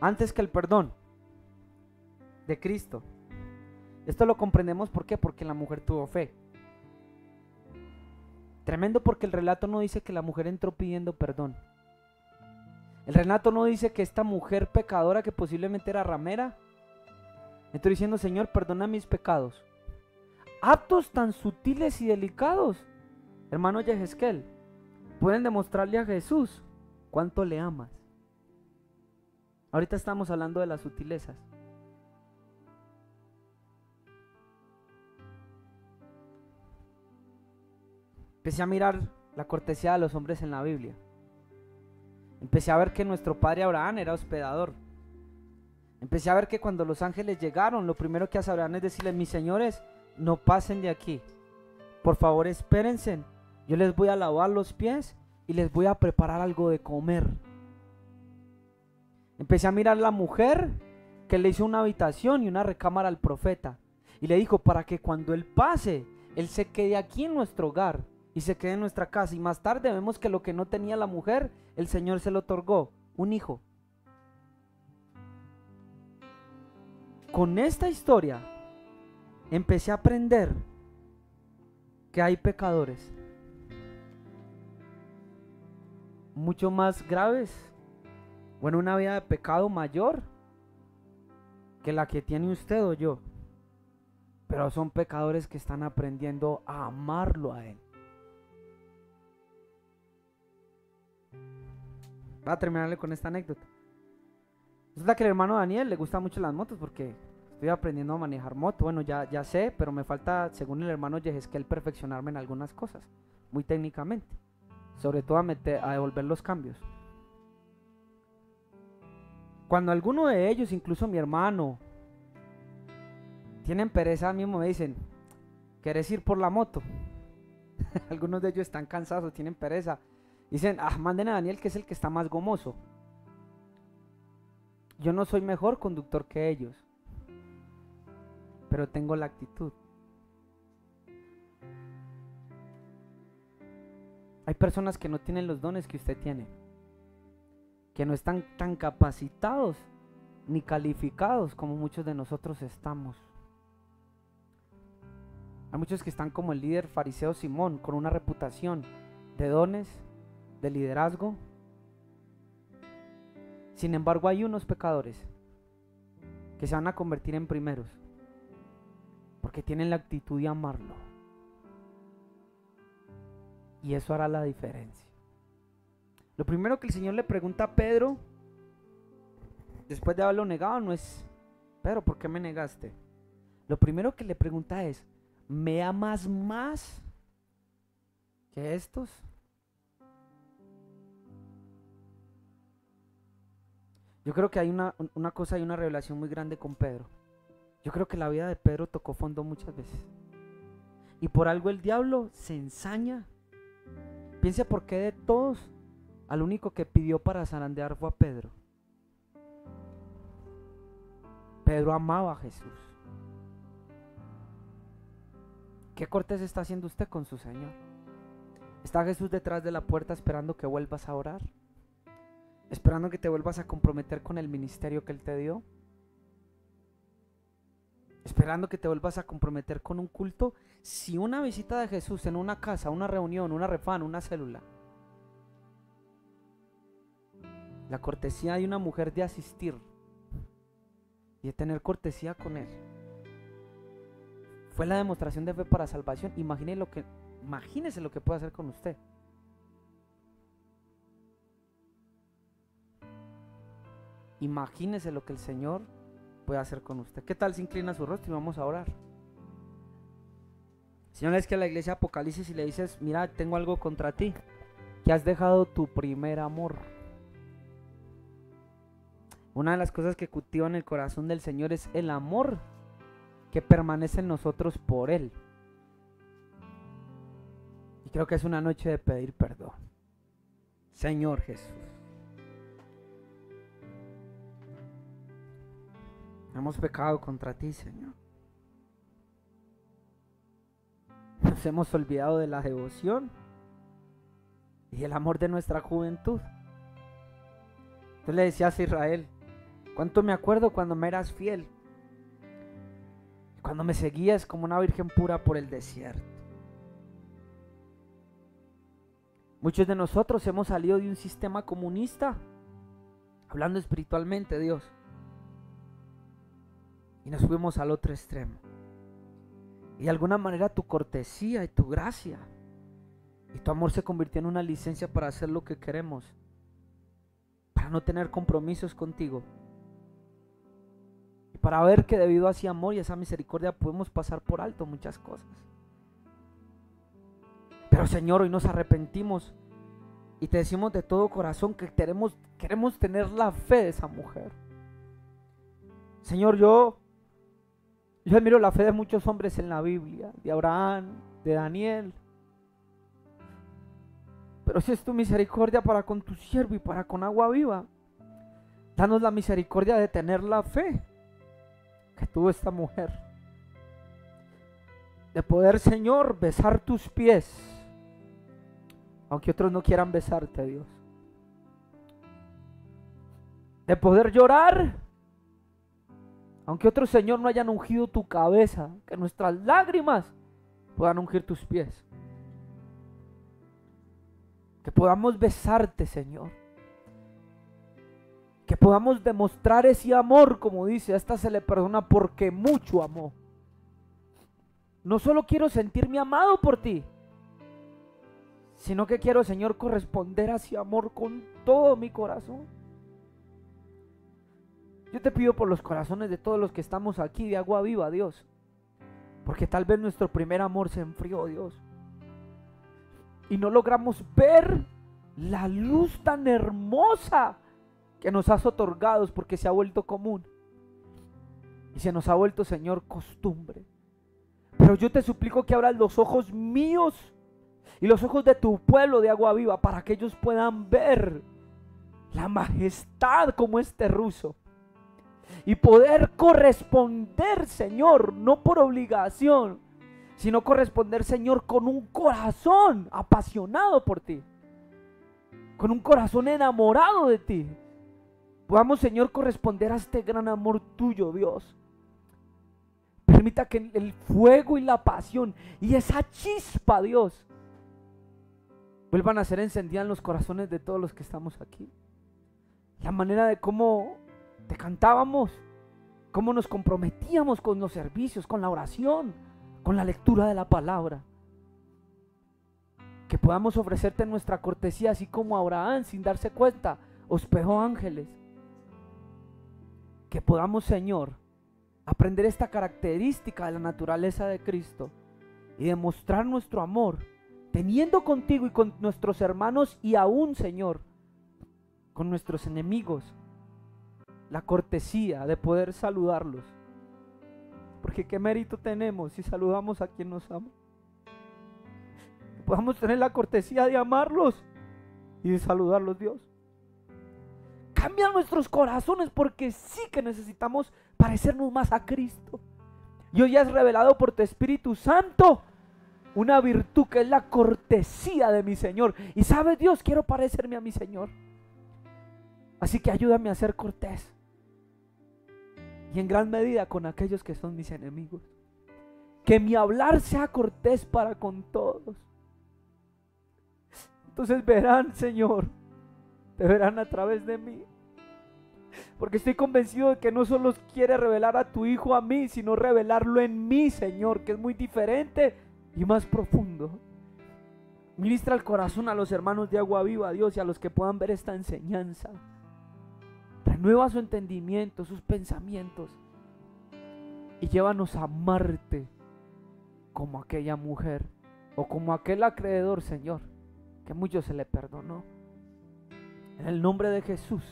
A: antes que el perdón de Cristo. Esto lo comprendemos, ¿por qué? Porque la mujer tuvo fe. Tremendo, porque el relato no dice que la mujer entró pidiendo perdón. El relato no dice que esta mujer pecadora, que posiblemente era ramera, entró diciendo, Señor, perdona mis pecados. Actos tan sutiles y delicados, hermano Yehezkel, pueden demostrarle a Jesús cuánto le amas. Ahorita estamos hablando de las sutilezas. Empecé a mirar la cortesía de los hombres en la Biblia. Empecé a ver que nuestro padre Abraham era hospedador. Empecé a ver que cuando los ángeles llegaron, lo primero que hace Abraham es decirles, mis señores, no pasen de aquí. Por favor, espérense. Yo les voy a lavar los pies y les voy a preparar algo de comer. Empecé a mirar la mujer que le hizo una habitación y una recámara al profeta. Y le dijo, para que cuando él pase, él se quede aquí en nuestro hogar y se quede en nuestra casa. Y más tarde vemos que lo que no tenía la mujer, el Señor se lo otorgó, un hijo. Con esta historia empecé a aprender que hay pecadores mucho más graves o en una vida de pecado mayor que la que tiene usted o yo, pero son pecadores que están aprendiendo a amarlo a Él. Voy a terminarle con esta anécdota. Resulta que el hermano Daniel le gustan mucho las motos porque estoy aprendiendo a manejar moto. Bueno, ya sé, pero me falta, según el hermano Yehezkel, perfeccionarme en algunas cosas, muy técnicamente. Sobre todo a devolver los cambios. Cuando alguno de ellos, incluso mi hermano, tienen pereza, mismo me dicen, ¿querés ir por la moto? Algunos de ellos están cansados, tienen pereza. Dicen, manden a Daniel, que es el que está más gomoso. Yo no soy mejor conductor que ellos, pero tengo la actitud. Hay personas que no tienen los dones que usted tiene, que no están tan capacitados ni calificados como muchos de nosotros estamos. Hay muchos que están como el líder fariseo Simón, con una reputación de dones, de liderazgo. Sin embargo, hay unos pecadores que se van a convertir en primeros porque tienen la actitud de amarlo, y eso hará la diferencia. Lo primero que el Señor le pregunta a Pedro, después de haberlo negado, no es, Pedro, ¿por qué me negaste? Lo primero que le pregunta es, ¿me amas más que estos? Yo creo que hay una cosa y una revelación muy grande con Pedro. Yo creo que la vida de Pedro tocó fondo muchas veces. Y por algo el diablo se ensaña. Piense por qué de todos al único que pidió para zarandear fue a Pedro. Pedro amaba a Jesús. ¿Qué cortés está haciendo usted con su Señor? ¿Está Jesús detrás de la puerta esperando que vuelvas a orar? ¿Esperando que te vuelvas a comprometer con el ministerio que Él te dio? ¿Esperando que te vuelvas a comprometer con un culto? Si una visita de Jesús en una casa, una reunión, una refán, una célula, la cortesía de una mujer de asistir y de tener cortesía con Él fue la demostración de fe para salvación, imagínese lo que puede hacer con usted. Imagínese lo que el Señor puede hacer con usted. ¿Qué tal si inclina su rostro y vamos a orar? Señor, es que a la iglesia Apocalipsis y le dices: mira, tengo algo contra ti, que has dejado tu primer amor. Una de las cosas que cultiva en el corazón del Señor es el amor que permanece en nosotros por Él. Y creo que es una noche de pedir perdón. Señor Jesús, hemos pecado contra ti, Señor. Nos hemos olvidado de la devoción y el amor de nuestra juventud. Tú le decías a Israel: cuánto me acuerdo cuando me eras fiel, cuando me seguías como una virgen pura por el desierto. Muchos de nosotros hemos salido de un sistema comunista, hablando espiritualmente, Dios, y nos fuimos al otro extremo. Y de alguna manera tu cortesía y tu gracia y tu amor se convirtió en una licencia para hacer lo que queremos, para no tener compromisos contigo, y para ver que debido a ese amor y a esa misericordia podemos pasar por alto muchas cosas. Pero Señor, hoy nos arrepentimos y te decimos de todo corazón que queremos tener la fe de esa mujer. Señor, yo admiro la fe de muchos hombres en la Biblia, de Abraham, de Daniel. Pero si es tu misericordia para con tu siervo y para con Agua Viva, danos la misericordia de tener la fe que tuvo esta mujer, de poder, Señor, besar tus pies, aunque otros no quieran besarte, Dios, de poder llorar, aunque otros, Señor, no hayan ungido tu cabeza, que nuestras lágrimas puedan ungir tus pies, que podamos besarte, Señor, que podamos demostrar ese amor, como dice: a esta se le perdona porque mucho amó. No solo quiero sentirme amado por ti, sino que quiero, Señor, corresponder a ese amor con todo mi corazón. Yo te pido por los corazones de todos los que estamos aquí de Agua Viva, Dios, porque tal vez nuestro primer amor se enfrió, Dios, y no logramos ver la luz tan hermosa que nos has otorgado, porque se ha vuelto común y se nos ha vuelto, Señor, costumbre. Pero yo te suplico que abras los ojos míos y los ojos de tu pueblo de Agua Viva, para que ellos puedan ver la majestad como este ruso y poder corresponder, Señor, no por obligación, sino corresponder, Señor, con un corazón apasionado por ti, con un corazón enamorado de ti. Podamos, Señor, corresponder a este gran amor tuyo, Dios. Permita que el fuego y la pasión y esa chispa, Dios, vuelvan a ser encendidas en los corazones de todos los que estamos aquí. La manera de cómo te cantábamos, cómo nos comprometíamos con los servicios, con la oración, con la lectura de la palabra. Que podamos ofrecerte nuestra cortesía, así como Abraham, sin darse cuenta, hospedó ángeles. Que podamos, Señor, aprender esta característica de la naturaleza de Cristo y demostrar nuestro amor, teniendo contigo y con nuestros hermanos, y aún, Señor, con nuestros enemigos, la cortesía de poder saludarlos. Porque qué mérito tenemos si saludamos a quien nos ama. Que podamos tener la cortesía de amarlos, y de saludarlos, Dios. Cambia nuestros corazones, porque sí que necesitamos parecernos más a Cristo. Y hoy has revelado por tu Espíritu Santo una virtud que es la cortesía de mi Señor. Y sabes, Dios, quiero parecerme a mi Señor. Así que ayúdame a ser cortés. Y en gran medida con aquellos que son mis enemigos. Que mi hablar sea cortés para con todos. Entonces verán, Señor, te verán a través de mí. Porque estoy convencido de que no solo quiere revelar a tu Hijo a mí, sino revelarlo en mí, Señor, que es muy diferente y más profundo. Ministra el corazón a los hermanos de Agua Viva, Dios, y a los que puedan ver esta enseñanza. Renueva su entendimiento, sus pensamientos, y llévanos a amarte como aquella mujer o como aquel acreedor, Señor, que mucho se le perdonó. En el nombre de Jesús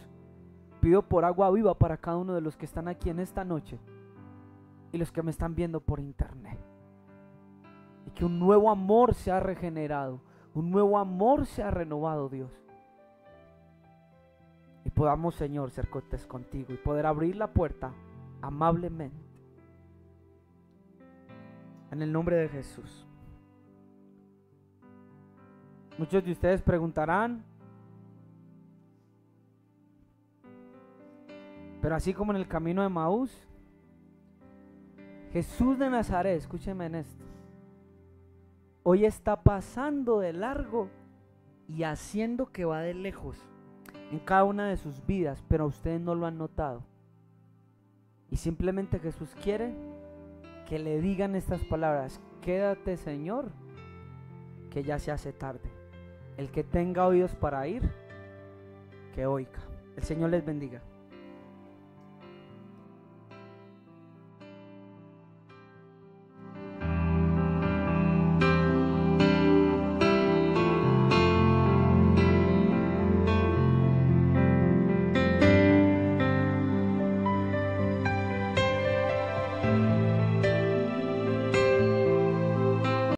A: pido por agua viva para cada uno de los que están aquí en esta noche y los que me están viendo por internet. Y que un nuevo amor sea regenerado, un nuevo amor sea renovado, Dios. Y podamos, Señor, ser cortés contigo y poder abrir la puerta amablemente. En el nombre de Jesús. Muchos de ustedes preguntarán, pero así como en el camino de Emaús, Jesús de Nazaret, escúcheme en esto, hoy está pasando de largo y haciendo que va de lejos en cada una de sus vidas, pero ustedes no lo han notado. Y simplemente Jesús quiere que le digan estas palabras: quédate, Señor, que ya se hace tarde. El que tenga oídos para oír, que oiga. El Señor les bendiga.